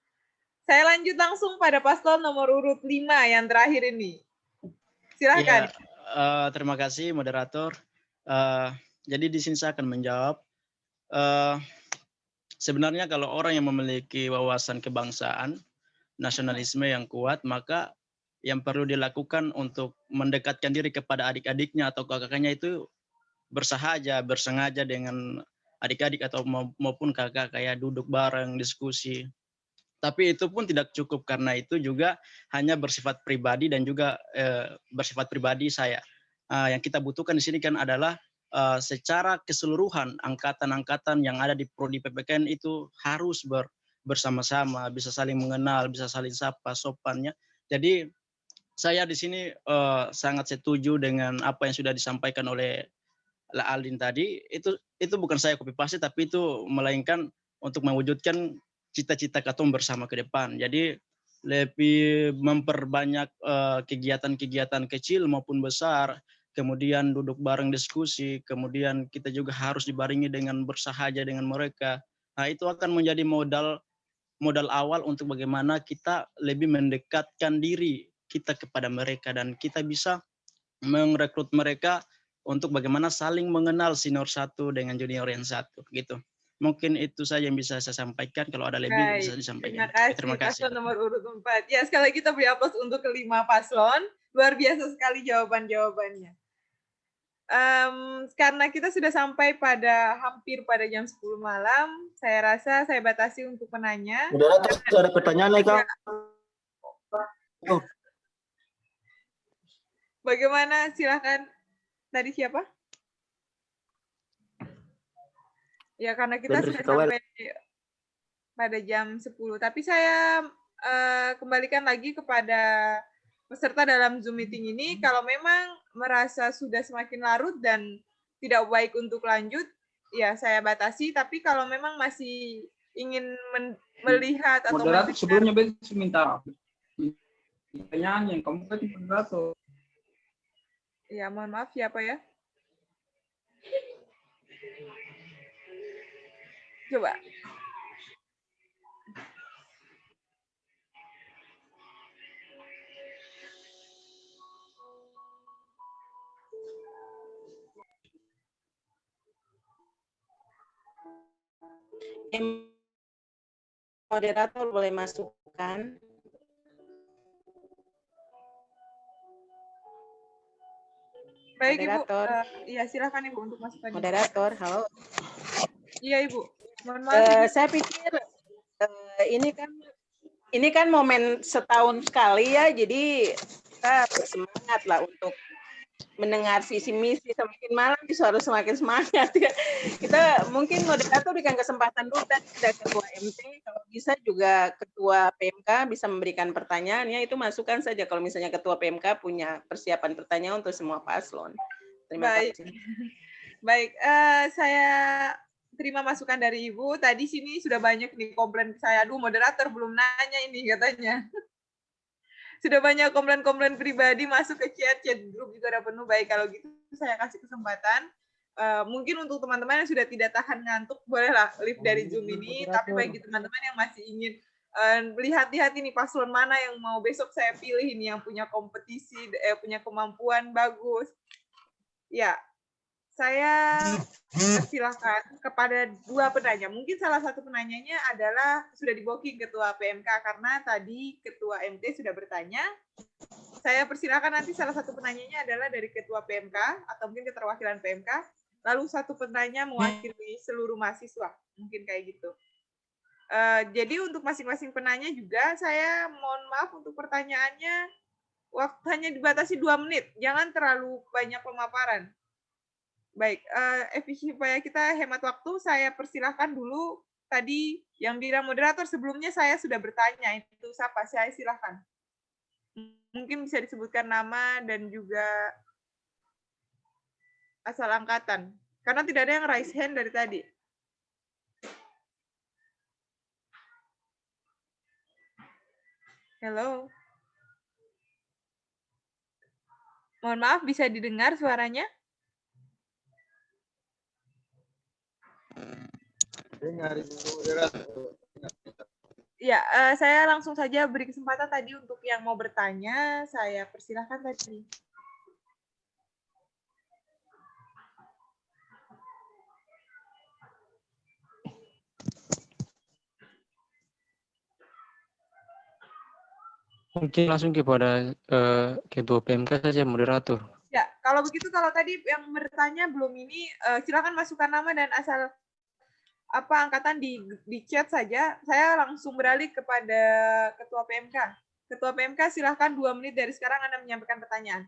Speaker 2: Saya lanjut langsung pada paslon nomor urut 5 yang terakhir ini. Silakan.
Speaker 10: Ya, terima kasih moderator. Jadi di sini saya akan menjawab. Sebenarnya kalau orang yang memiliki wawasan kebangsaan, nasionalisme yang kuat, maka yang perlu dilakukan untuk mendekatkan diri kepada adik-adiknya atau kakaknya itu bersengaja dengan adik-adik atau maupun kakak, kayak duduk bareng, diskusi. Tapi itu pun tidak cukup, karena itu juga hanya bersifat pribadi dan juga bersifat pribadi saya. Yang kita butuhkan di sini kan adalah secara keseluruhan angkatan-angkatan yang ada di prodi PPKN itu harus bersama-sama, bisa saling mengenal, bisa saling sapa, sopannya. Jadi saya di sini sangat setuju dengan apa yang sudah disampaikan oleh Aldin tadi. Itu bukan saya copy paste, tapi itu melainkan untuk mewujudkan cita-cita Katom bersama ke depan. Jadi lebih memperbanyak kegiatan-kegiatan kecil maupun besar, kemudian duduk bareng diskusi, kemudian kita juga harus dibarengi dengan bersahaja dengan mereka. Nah, itu akan menjadi modal awal untuk bagaimana kita lebih mendekatkan diri kita kepada mereka, dan kita bisa merekrut mereka untuk bagaimana saling mengenal senior satu dengan junior yang satu gitu. Mungkin itu saja yang bisa saya sampaikan. Kalau ada lebih bisa disampaikan.
Speaker 2: Terima kasih paslon nomor urut 4. Ya, sekali lagi kita beri aplaus untuk kelima paslon. Luar biasa sekali jawaban-jawabannya. Karena kita sudah sampai hampir pada jam 10 malam, saya rasa saya batasi untuk penanya.
Speaker 3: Moderator, ada pertanyaan nih, Kak. Oh.
Speaker 2: Bagaimana? Silakan. Tadi siapa? Ya, karena kita sudah sampai pada jam 10. Tapi saya kembalikan lagi kepada peserta dalam Zoom meeting ini, kalau memang merasa sudah semakin larut dan tidak baik untuk lanjut, ya saya batasi. Tapi kalau memang masih ingin melihat atau
Speaker 12: moderator, sebelumnya saya minta pertanyaan yang kamu kan moderator.
Speaker 2: Ya, mohon maaf, siapa ya? Coba.
Speaker 8: Moderator boleh masukkan.
Speaker 2: Baik,
Speaker 8: moderator.
Speaker 2: Ibu. Iya, silakan Ibu untuk masukkan.
Speaker 8: Moderator, halo.
Speaker 2: Iya, Ibu. Mohon maaf.
Speaker 8: Saya pikir ini kan momen setahun sekali ya, jadi kita bersemangat lah untuk mendengar visi misi. Semakin malam harus semakin semangat ya. Kita mungkin moderator berikan kesempatan dulu, dan ada ketua MT, kalau bisa juga ketua PMK bisa memberikan pertanyaan ya, itu masukkan saja kalau misalnya ketua PMK punya persiapan pertanyaan untuk semua paslon. Terima kasih.
Speaker 2: Baik, saya terima masukan dari Ibu. Tadi sini sudah banyak nih komplain saya, aduh moderator belum nanya ini katanya. Sudah banyak komplain-komplain pribadi masuk ke chat grup juga udah penuh. Baik, kalau gitu saya kasih kesempatan. Mungkin untuk teman-teman yang sudah tidak tahan ngantuk, bolehlah live dari Zoom ini. Tapi bagi teman-teman yang masih ingin lihat-lihat ini paslon mana yang mau besok saya pilih ini, yang punya kompetisi, punya kemampuan bagus. Ya, saya silakan kepada 2 penanya. Mungkin salah satu penanyanya adalah sudah di-booking ketua PMK, karena tadi ketua MT sudah bertanya. Saya persilakan nanti salah satu penanyanya adalah dari ketua PMK atau mungkin keterwakilan PMK. Lalu satu penanya mewakili seluruh mahasiswa. Mungkin kayak gitu. Jadi untuk masing-masing penanya juga saya mohon maaf untuk pertanyaannya waktu hanya dibatasi 2 menit. Jangan terlalu banyak pemaparan. Baik, supaya kita hemat waktu, saya persilahkan dulu tadi yang bilang moderator sebelumnya saya sudah bertanya, itu siapa? Saya silahkan. Mungkin bisa disebutkan nama dan juga asal angkatan. Karena tidak ada yang raise hand dari tadi. Halo. Mohon maaf, bisa didengar suaranya? Ya, saya langsung saja beri kesempatan tadi untuk yang mau bertanya. Saya persilahkan tadi.
Speaker 7: Mungkin langsung kepada Ketua PMK saja, moderator.
Speaker 2: Ya, kalau begitu, kalau tadi yang bertanya belum ini, silakan masukkan nama dan asal angkatan di chat saja. Saya langsung beralih kepada Ketua PMK. Ketua PMK, silahkan 2 menit dari sekarang Anda menyampaikan pertanyaan.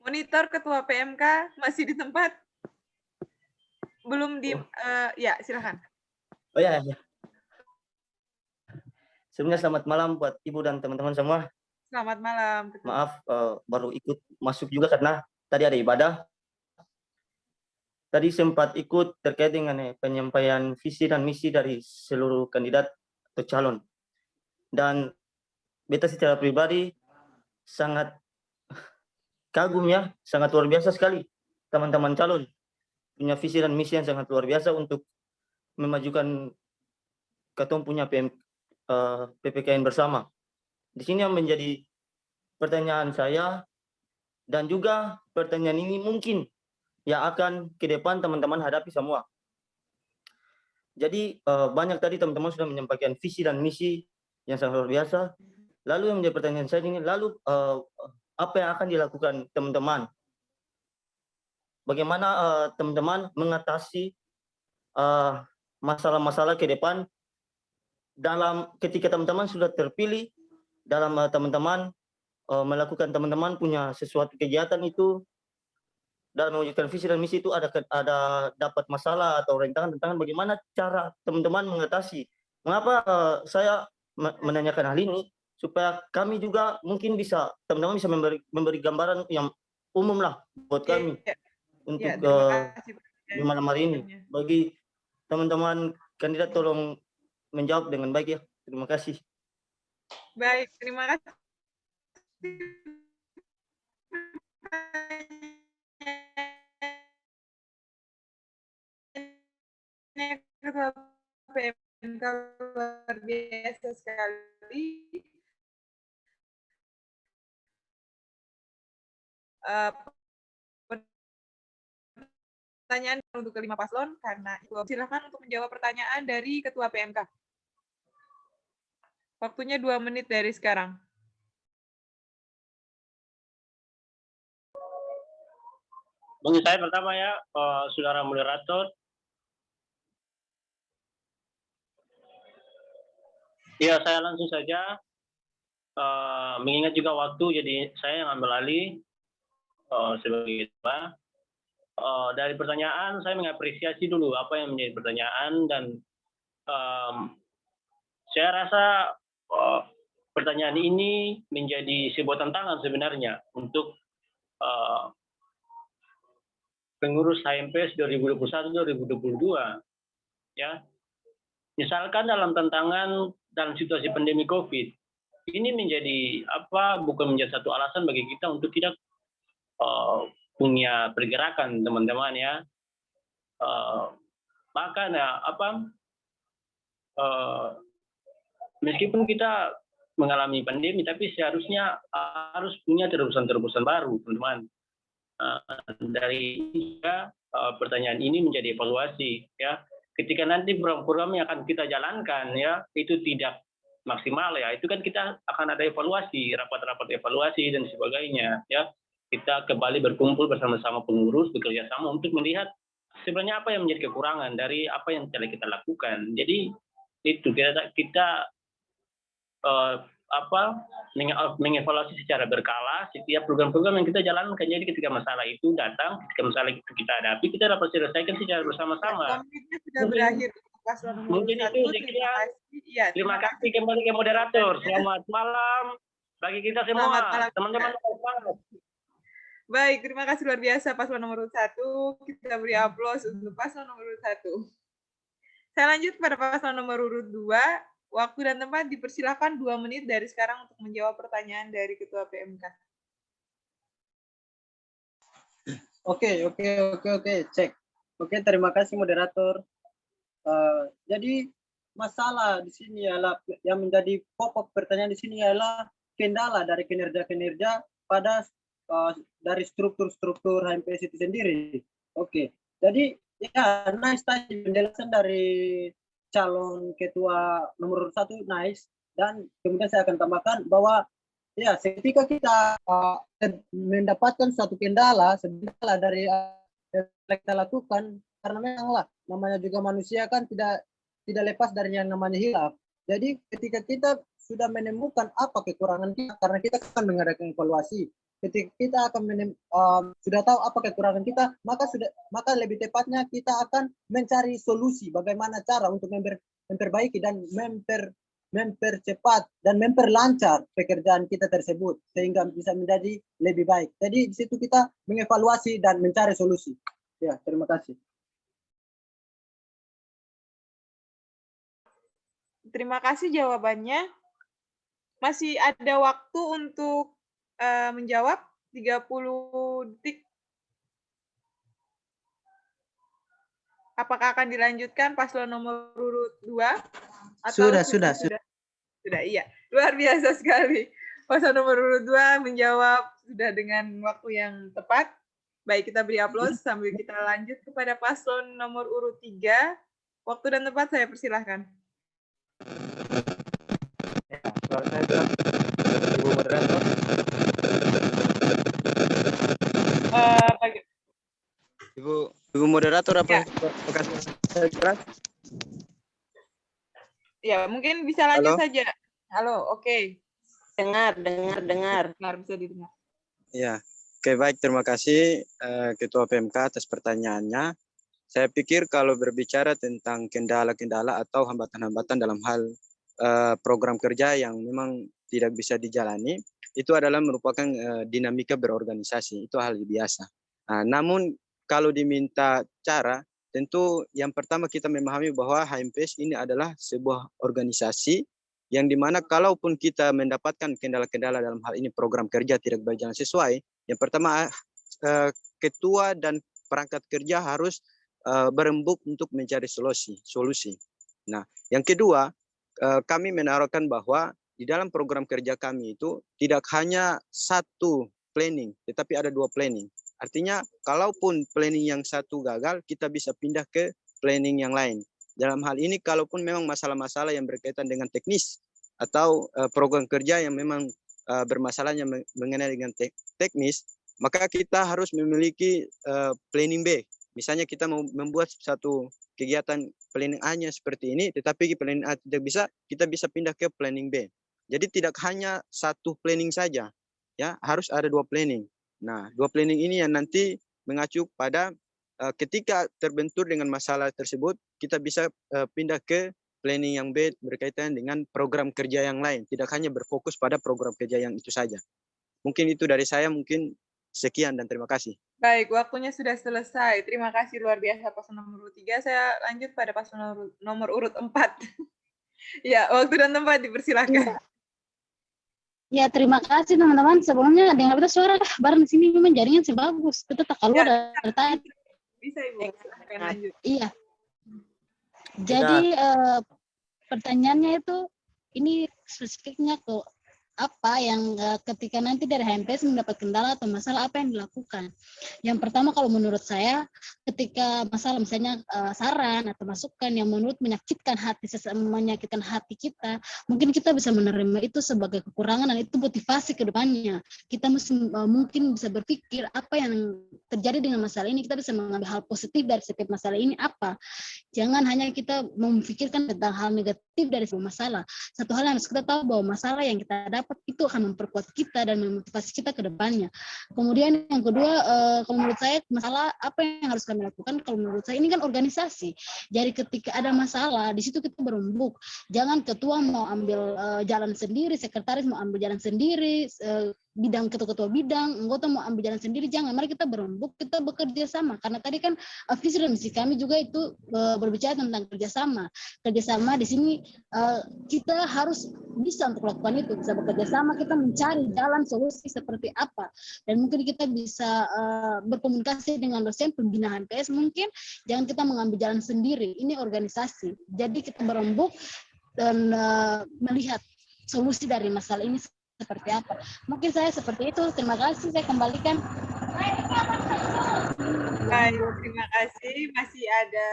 Speaker 2: Monitor Ketua PMK masih di tempat? Belum di, ya silahkan.
Speaker 13: Oh ya, ya. Sebelumnya selamat malam buat Ibu dan teman-teman semua.
Speaker 2: Selamat malam. Ketua.
Speaker 13: Maaf, baru ikut masuk juga karena tadi ada ibadah. Tadi sempat ikut terkait dengan penyampaian visi dan misi dari seluruh kandidat atau calon. Dan beta secara pribadi sangat kagum ya, sangat luar biasa sekali teman-teman calon. Punya visi dan misi yang sangat luar biasa untuk memajukan ketua punya PPKN bersama. Di sini yang menjadi pertanyaan saya, dan juga pertanyaan ini mungkin yang akan ke depan teman-teman hadapi semua. Jadi banyak tadi teman-teman sudah menyampaikan visi dan misi yang sangat luar biasa. Lalu yang menjadi pertanyaan saya ini, lalu apa yang akan dilakukan teman-teman? Bagaimana teman-teman mengatasi masalah-masalah ke depan dalam ketika teman-teman sudah terpilih, dalam teman-teman melakukan teman-teman punya sesuatu kegiatan itu, dalam mewujudkan visi dan misi itu ada dapat masalah atau rintangan-rintangan, bagaimana cara teman-teman mengatasi? Mengapa saya menanyakan hal ini? Supaya kami juga mungkin bisa, teman-teman bisa memberi gambaran yang umum lah buat kami untuk di malam hari ini. Bagi teman-teman kandidat tolong menjawab dengan baik ya. Terima kasih.
Speaker 2: Baik, terima kasih. Ketua PMK luar biasa sekali. Pertanyaan untuk kelima paslon, karena itu silakan untuk menjawab pertanyaan dari Ketua PMK. Waktunya 2 menit dari sekarang.
Speaker 3: Bagi saya pertama ya, saudara moderator. Ya, saya langsung saja mengingat juga waktu, jadi saya yang ambil alih sebagai ketua. Dari pertanyaan, saya mengapresiasi dulu apa yang menjadi pertanyaan, dan saya rasa pertanyaan ini menjadi sebuah tantangan sebenarnya untuk pengurus HMPS 2021-2022. Ya, misalkan dalam tantangan dalam situasi pandemi COVID, ini menjadi bukan menjadi satu alasan bagi kita untuk tidak punya pergerakan, teman-teman ya. Makanya meskipun kita mengalami pandemi, tapi seharusnya harus punya terobosan-terobosan baru, teman-teman. Dari pertanyaan ini menjadi evaluasi ya. Ketika nanti program-program yang akan kita jalankan ya itu tidak maksimal ya, itu kan kita akan ada evaluasi, rapat-rapat evaluasi dan sebagainya ya. Kita kembali berkumpul bersama-sama pengurus, bekerja sama untuk melihat sebenarnya apa yang menjadi kekurangan dari apa yang telah kita lakukan. Jadi itu kita
Speaker 14: mengevaluasi secara berkala setiap program-program yang kita jalankan. Jadi ketika masalah itu datang, ketika masalah itu kita hadapi, kita dapat selesaikan secara bersama-sama.
Speaker 2: Komitmennya sudah berakhir. Paslon nomor
Speaker 14: Mungkin itu
Speaker 2: 1,
Speaker 14: sekian.
Speaker 2: Iya,
Speaker 14: Terima kasih kembali ke moderator. Selamat malam bagi kita semua,
Speaker 2: Selamat malam.
Speaker 14: teman-teman.
Speaker 2: Baik, terima kasih luar biasa paslon nomor 1. Kita beri aplaus untuk paslon nomor 1. Saya lanjut pada paslon nomor urut 2. Waktu dan tempat dipersilakan 2 menit dari sekarang untuk menjawab pertanyaan dari Ketua PMK.
Speaker 5: Oke, cek. Oke, terima kasih moderator. Jadi masalah di sini adalah yang menjadi pokok pertanyaan di sini adalah kendala dari kinerja-kinerja pada dari struktur-struktur HMPS itu sendiri. Oke, jadi ya nice tadi penjelasan dari calon ketua nomor 1 nice, dan kemudian saya akan tambahkan bahwa ya ketika kita mendapatkan suatu kendala dari yang kita lakukan, karena memanglah namanya juga manusia kan tidak lepas dari yang namanya hilaf. Jadi ketika kita sudah menemukan apa kekurangan kita, karena kita akan mengadakan evaluasi. Ketika kita akan sudah tahu apa kekurangan kita, maka lebih tepatnya kita akan mencari solusi bagaimana cara untuk memperbaiki dan mempercepat dan memperlancar pekerjaan kita tersebut sehingga bisa menjadi lebih baik. Jadi di situ kita mengevaluasi dan mencari solusi. Ya, terima kasih.
Speaker 2: Terima kasih jawabannya. Masih ada waktu untuk menjawab 30 detik. Apakah akan dilanjutkan paslon nomor urut 2? Atau
Speaker 5: Sudah.
Speaker 2: Sudah, iya. Luar biasa sekali. Paslon nomor urut 2 menjawab sudah dengan waktu yang tepat. Baik, kita beri aplaus sambil kita lanjut kepada paslon nomor urut 3. Waktu dan tempat saya persilahkan.
Speaker 3: Ibu moderator.
Speaker 1: Ibu moderator apa?
Speaker 2: Ya, mungkin bisa lanjut
Speaker 1: Halo?
Speaker 2: saja. Halo, oke.
Speaker 8: Dengar.
Speaker 2: Bisa didengar.
Speaker 1: Ya, oke, baik, terima kasih Ketua PMK atas pertanyaannya. Saya pikir kalau berbicara tentang kendala-kendala atau hambatan-hambatan dalam hal program kerja yang memang tidak bisa dijalani, itu adalah merupakan dinamika berorganisasi, itu hal biasa. Namun kalau diminta cara, tentu yang pertama kita memahami bahwa HMPS ini adalah sebuah organisasi yang dimana kalaupun kita mendapatkan kendala-kendala dalam hal ini program kerja tidak berjalan sesuai, yang pertama ketua dan perangkat kerja harus berembuk untuk mencari solusi. Nah, yang kedua, kami menaruhkan bahwa di dalam program kerja kami itu tidak hanya satu planning, tetapi ada 2 planning. Artinya, kalaupun planning yang satu gagal, kita bisa pindah ke planning yang lain. Dalam hal ini, kalaupun memang masalah-masalah yang berkaitan dengan teknis atau program kerja yang memang bermasalahnya mengenai dengan teknis, maka kita harus memiliki planning B. Misalnya kita mau membuat satu kegiatan planning A-nya seperti ini, tetapi planning A tidak bisa, kita bisa pindah ke planning B. Jadi tidak hanya satu planning saja, ya harus ada 2 planning. Nah, 2 planning ini yang nanti mengacu pada ketika terbentur dengan masalah tersebut, kita bisa pindah ke planning yang B berkaitan dengan program kerja yang lain. Tidak hanya berfokus pada program kerja yang itu saja. Mungkin itu dari saya, mungkin sekian dan terima kasih.
Speaker 2: Baik, waktunya sudah selesai. Terima kasih luar biasa paslon nomor urut 3. Saya lanjut pada paslon nomor urut 4. Ya, waktu dan tempat dipersilakan.
Speaker 9: Ya, terima kasih teman-teman. Sebelumnya dengar kita suara bareng di sini memang jaringan sebagus. Kita tak keluar dari tadi.
Speaker 2: Bisa Ibu, silakan lanjut.
Speaker 9: Iya. Jadi pertanyaannya itu ini spesifiknya ke apa yang ketika nanti dari HMPS mendapat kendala atau masalah apa yang dilakukan. Yang pertama kalau menurut saya ketika masalah misalnya saran atau masukan yang menurut menyakitkan hati kita, mungkin kita bisa menerima itu sebagai kekurangan dan itu motivasi ke depannya. Kita mungkin bisa berpikir apa yang terjadi dengan masalah ini, kita bisa mengambil hal positif dari setiap masalah ini apa. Jangan hanya kita memikirkan tentang hal negatif dari sebuah masalah. Satu hal yang harus kita tahu bahwa masalah yang kita dapat itu akan memperkuat kita dan memotivasi kita ke depannya. Kemudian yang kedua, kalau menurut saya masalah apa yang harus kami lakukan, kalau menurut saya ini kan organisasi. Jadi ketika ada masalah, di situ kita berembuk. Jangan ketua mau ambil jalan sendiri, sekretaris mau ambil jalan sendiri, bidang ketua-ketua bidang, anggota mau ambil jalan sendiri, jangan. Mari kita berembuk, kita bekerja sama. Karena tadi kan visi dan misi kami juga itu berbicara tentang kerjasama. Kerjasama di sini kita harus bisa untuk melakukan itu, bisa bekerja sama, kita mencari jalan solusi seperti apa. Dan mungkin kita bisa berkomunikasi dengan dosen pembina HMPS, mungkin jangan kita mengambil jalan sendiri. Ini organisasi. Jadi kita berembuk dan melihat solusi dari masalah ini seperti apa. Mungkin saya seperti itu. Terima kasih. Saya kembalikan.
Speaker 2: Baik, terima kasih. Masih ada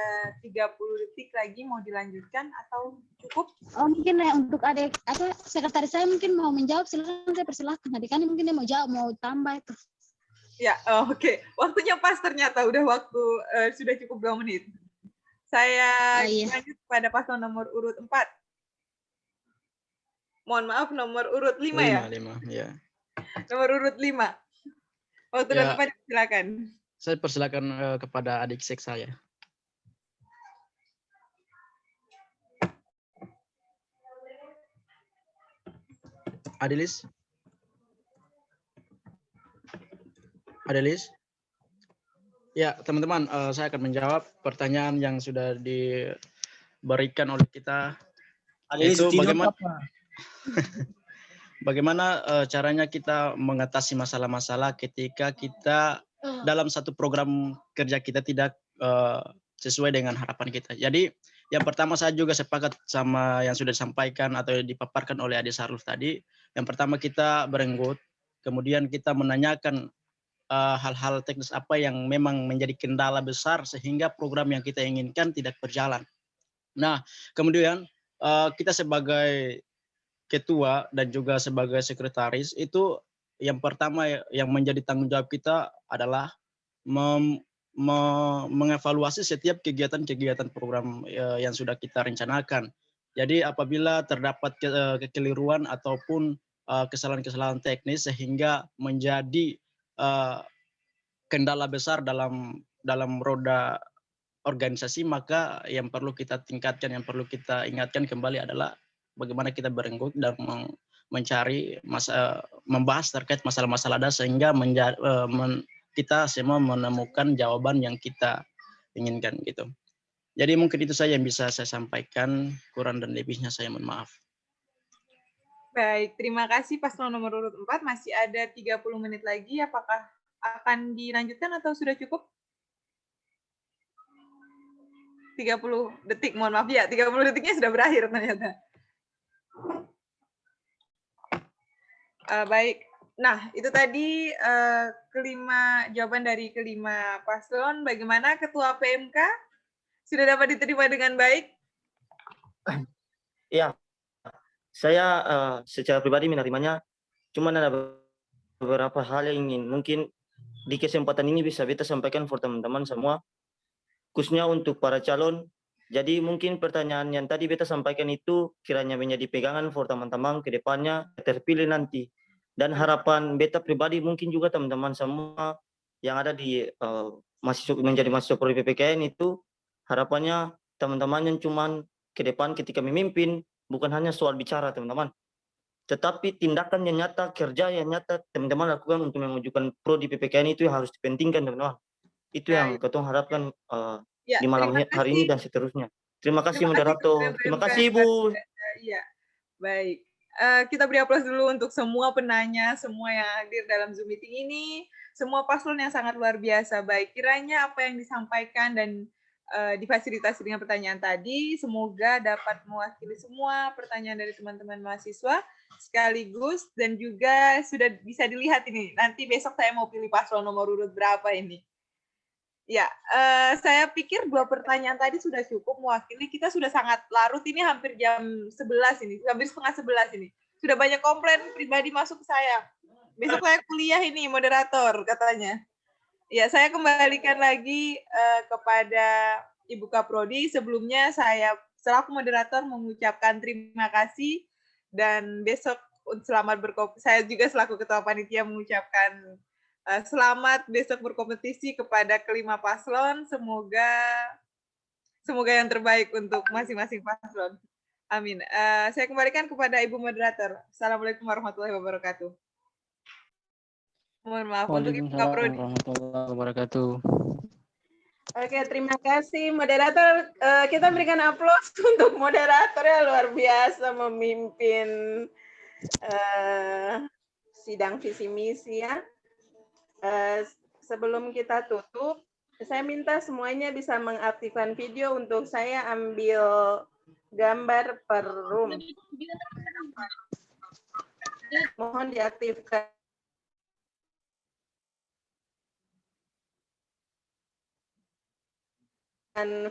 Speaker 2: 30 detik lagi, mau dilanjutkan atau cukup?
Speaker 9: Oh, mungkin untuk adik atau sekretaris saya mungkin mau menjawab, silakan, saya persilahkan. Adik kan mungkin dia mau jawab, mau tambah itu.
Speaker 2: Ya, oke. Waktunya pas ternyata, udah waktu sudah cukup 2 menit. Saya lanjut pada paslon nomor urut 4. Mohon maaf, nomor urut 5 ya?
Speaker 10: 5, ya.
Speaker 2: Nomor urut 5. Waktu dan tempat, silakan.
Speaker 10: Saya persilakan kepada adik seks saya. Adelis? Adelis? Ya, teman-teman, saya akan menjawab pertanyaan yang sudah diberikan oleh kita.
Speaker 3: Adelis,
Speaker 10: itu bagaimana caranya kita mengatasi masalah-masalah ketika kita dalam satu program kerja kita tidak sesuai dengan harapan kita. Jadi yang pertama saya juga sepakat sama yang sudah disampaikan atau dipaparkan oleh Adik Saruf tadi. Yang pertama kita berenggut, kemudian kita menanyakan hal-hal teknis apa yang memang menjadi kendala besar sehingga program yang kita inginkan tidak berjalan. Nah, kemudian kita sebagai ketua dan juga sebagai sekretaris itu yang pertama yang menjadi tanggung jawab kita adalah mengevaluasi setiap kegiatan-kegiatan program yang sudah kita rencanakan. Jadi apabila terdapat kekeliruan ataupun kesalahan-kesalahan teknis sehingga menjadi kendala besar dalam roda organisasi, maka yang perlu kita tingkatkan, yang perlu kita ingatkan kembali adalah bagaimana kita berenggut dan mencari membahas terkait masalah-masalah dasar sehingga kita semua menemukan jawaban yang kita inginkan gitu. Jadi mungkin itu saja yang bisa saya sampaikan, kurang dan lebihnya saya mohon maaf.
Speaker 2: Baik, terima kasih paslon nomor urut 4. Masih ada 30 menit lagi. Apakah akan dilanjutkan atau sudah cukup? 30 detik, mohon maaf ya. 30 detiknya sudah berakhir ternyata. Baik. Nah, itu tadi jawaban dari kelima paslon. Bagaimana Ketua PMK? Sudah dapat diterima dengan baik?
Speaker 13: Ya, saya secara pribadi menerimanya. Cuma ada beberapa hal yang ingin mungkin di kesempatan ini bisa kita sampaikan for teman-teman semua, khususnya untuk para calon. Jadi mungkin pertanyaan yang tadi beta sampaikan itu kiranya menjadi pegangan for teman-teman ke depannya terpilih nanti. Dan harapan beta pribadi mungkin juga teman-teman semua yang ada di menjadi mahasiswa prodi PPKN itu harapannya teman-teman yang cuman ke depan ketika memimpin bukan hanya soal bicara teman-teman, tetapi tindakan yang nyata, kerja yang nyata teman-teman lakukan untuk memajukan prodi PPKN itu yang harus dipentingkan teman-teman. Itu yang ketong harapkan di malam hari ini dan seterusnya. Terima kasih moderator. Terima kasih Ibu.
Speaker 2: Iya, baik. Kita beri aplaus dulu untuk semua penanya, semua yang hadir dalam Zoom meeting ini, semua paslon yang sangat luar biasa. Baik, kiranya apa yang disampaikan dan difasilitasi dengan pertanyaan tadi. Semoga dapat mewakili semua pertanyaan dari teman-teman mahasiswa sekaligus, dan juga sudah bisa dilihat ini. Nanti besok saya mau pilih paslon nomor urut berapa ini. Ya, saya pikir 2 pertanyaan tadi sudah cukup mewakili. Kita sudah sangat larut, ini hampir jam 11 ini, hampir setengah 11 ini. Sudah banyak komplain pribadi masuk ke saya. Besok saya kuliah ini, moderator katanya. Ya, saya kembalikan lagi kepada Ibu Kaprodi. Sebelumnya saya selaku moderator mengucapkan terima kasih, dan besok selamat berkompetisi. Saya juga selaku ketua panitia mengucapkan selamat besok berkompetisi kepada kelima paslon. Semoga yang terbaik untuk masing-masing paslon. Amin. Saya kembalikan kepada Ibu moderator. Assalamualaikum warahmatullahi wabarakatuh. Mohon maaf untuk Ibu Kaprodi.
Speaker 7: Warahmatullahi wabarakatuh.
Speaker 8: Oke, terima kasih moderator. Kita berikan aplaus untuk moderator ya, luar biasa memimpin sidang visi misi ya. Sebelum kita tutup, saya minta semuanya bisa mengaktifkan video untuk saya ambil gambar per room. Mohon diaktifkan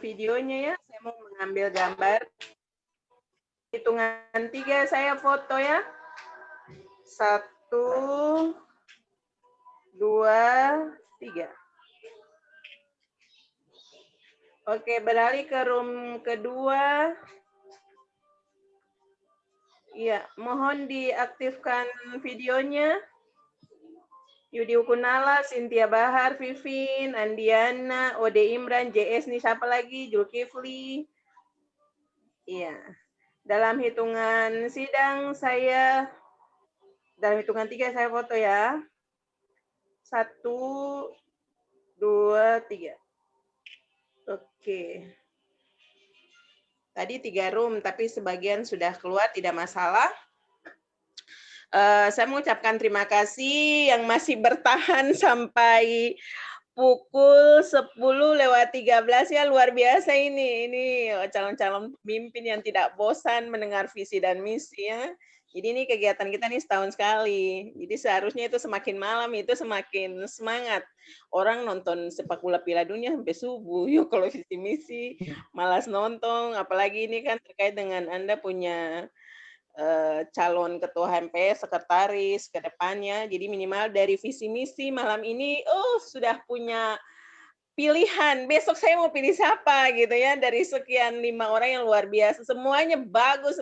Speaker 8: videonya ya. Saya mau mengambil gambar. Hitungan 3 saya foto ya. 1, 2, 3. Oke, beralih ke room kedua. Iya, mohon diaktifkan videonya. Yudi Ukunala, Cynthia Bahar, Vivin, Andiana, Ode Imran, JS nih siapa lagi? Julkifli. Iya. Dalam hitungan sidang dalam hitungan 3 saya foto ya. 1, 2, 3. Oke. Tadi 3 room, tapi sebagian sudah keluar, tidak masalah. Saya mengucapkan terima kasih yang masih bertahan sampai pukul 10:13 ya, luar biasa ini. Ini calon-calon pemimpin yang tidak bosan mendengar visi dan misi ya. Jadi ini kegiatan kita nih setahun sekali. Jadi seharusnya itu semakin malam itu semakin semangat. Orang nonton sepak bola Piala Dunia sampai subuh. Yuk kalau visi misi malas nonton, apalagi ini kan terkait dengan Anda punya calon ketua HMPS, sekretaris ke depannya. Jadi minimal dari visi misi malam ini sudah punya pilihan. Besok saya mau pilih siapa gitu ya, dari sekian 5 orang yang luar biasa. Semuanya bagus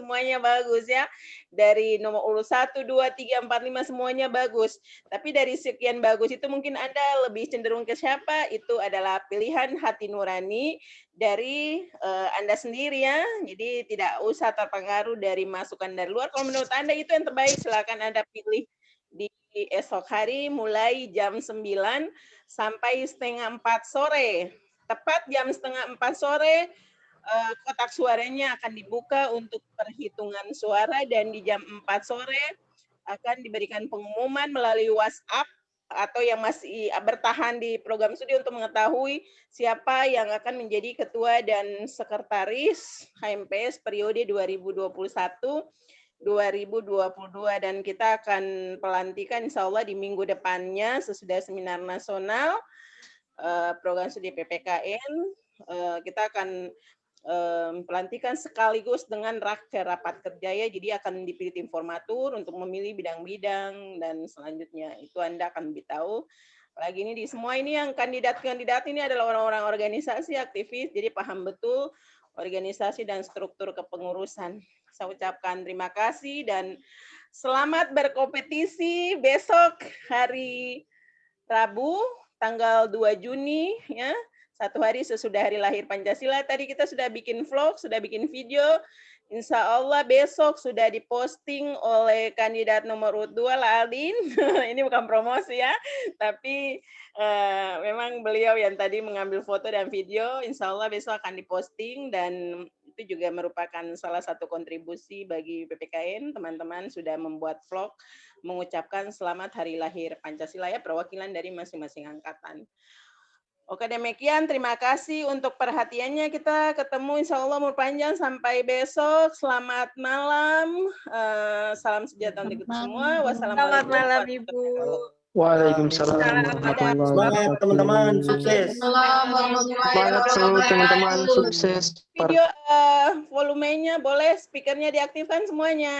Speaker 8: ya. Dari nomor urut 1, 2, 3, 4, 5 semuanya bagus. Tapi dari sekian bagus itu mungkin Anda lebih cenderung ke siapa? Itu adalah pilihan hati nurani dari Anda sendiri ya. Jadi tidak usah terpengaruh dari masukan dari luar. Kalau menurut Anda itu yang terbaik, silakan Anda pilih di esok hari mulai jam 9 sampai 3:30 sore. Tepat jam 3:30 sore kotak suaranya akan dibuka untuk perhitungan suara, dan di jam 4 sore akan diberikan pengumuman melalui WhatsApp atau yang masih bertahan di program studi untuk mengetahui siapa yang akan menjadi ketua dan sekretaris HMPS periode 2021-2022, dan kita akan pelantikan insya Allah di minggu depannya sesudah seminar nasional program studi PPKN. Kita akan pelantikan sekaligus dengan rapat kerja ya, jadi akan dipilih tim formatur untuk memilih bidang-bidang, dan selanjutnya itu Anda akan lebih tahu. Apalagi ini di semua ini yang kandidat ini adalah orang-orang organisasi aktivis, jadi paham betul organisasi dan struktur kepengurusan. Saya ucapkan terima kasih dan selamat berkompetisi besok hari Rabu tanggal 2 Juni ya. 1 hari sesudah hari lahir Pancasila. Tadi kita sudah bikin vlog, sudah bikin video. Insya Allah besok sudah diposting oleh kandidat nomor urut 2 Aldin. Ini bukan promosi ya, tapi memang beliau yang tadi mengambil foto dan video. Insya Allah besok akan diposting, dan itu juga merupakan salah satu kontribusi bagi PPKN. Teman-teman sudah membuat vlog mengucapkan selamat hari lahir Pancasila ya, perwakilan dari masing-masing angkatan. Oke, demikian. Terima kasih untuk perhatiannya. Kita ketemu insya Allah umur panjang sampai besok. Selamat malam. Salam sejahtera untuk kita semua. Wassalamualaikum.
Speaker 2: Selamat malam, Ibu.
Speaker 15: Waalaikumsalam warahmatullahi
Speaker 13: Semangat
Speaker 15: wabarakatuh.
Speaker 13: teman-teman, sukses.
Speaker 15: Semangat seluruh teman-teman, sukses.
Speaker 8: Video volumenya boleh, speakernya diaktifkan semuanya.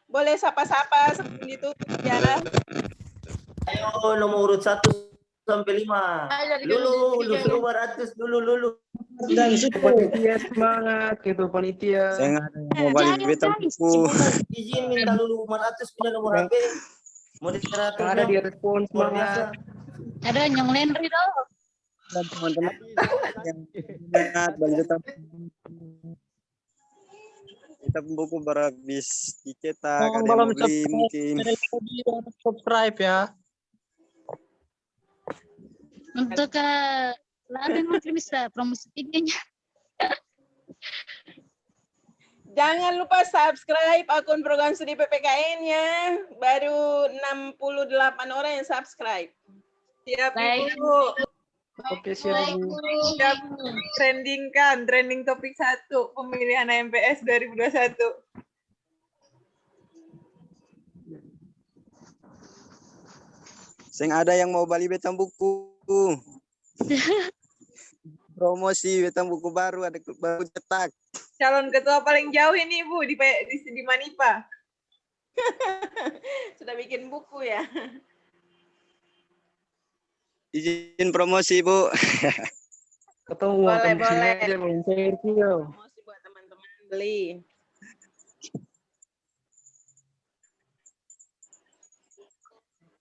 Speaker 8: Boleh sapa-sapa sebelum ditutup ya.
Speaker 13: Ayo nomor urut 1 sampai 5. Lulu 100 dulu Lulu.
Speaker 15: Dan panitia semangat gitu panitia.
Speaker 1: Saya nggak ada yang mau balik beta buku.
Speaker 13: Izin minta Lulu 500 punya nomor HP. Moderator
Speaker 15: Ada di respon semangat.
Speaker 4: Ada Nyong Lenri dong.
Speaker 1: Dan teman-teman yang ingat balik beta. Kita buku baru habis dicetak, ada yang mau beli mungkin.
Speaker 15: Subscribe ya.
Speaker 4: Untuk Laden mungkin bisa promosi IG-nya.
Speaker 8: Jangan lupa subscribe akun program studi PPKN-nya. Baru 68 orang yang subscribe.
Speaker 2: Siap,
Speaker 4: Baik.
Speaker 2: Ibu.
Speaker 15: Oke, siap.
Speaker 2: Siap. Trending topik 1, pemilihan HMPS 2021.
Speaker 1: Sing ada yang mau beli betang buku. Promosi betang buku baru, ada baru cetak.
Speaker 2: Calon ketua paling jauh ini, Bu, di Manipa.
Speaker 8: Sudah bikin buku ya.
Speaker 1: Izin promosi, Bu.
Speaker 15: Ketemu
Speaker 8: Boleh,
Speaker 15: di sini
Speaker 8: boleh.
Speaker 15: aja mau interview.
Speaker 8: Promosi buat teman-teman beli.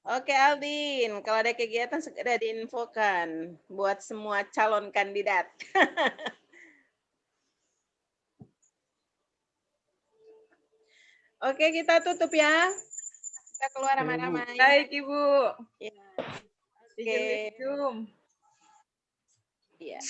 Speaker 8: Oke Aldin, kalau ada kegiatan segera diinfokan buat semua calon kandidat. Oke, kita tutup ya. Kita keluar ramai-ramai.
Speaker 2: Baik, Ibu.
Speaker 8: Ya.
Speaker 2: Izin
Speaker 8: Oke.
Speaker 2: Zoom.
Speaker 8: Iya.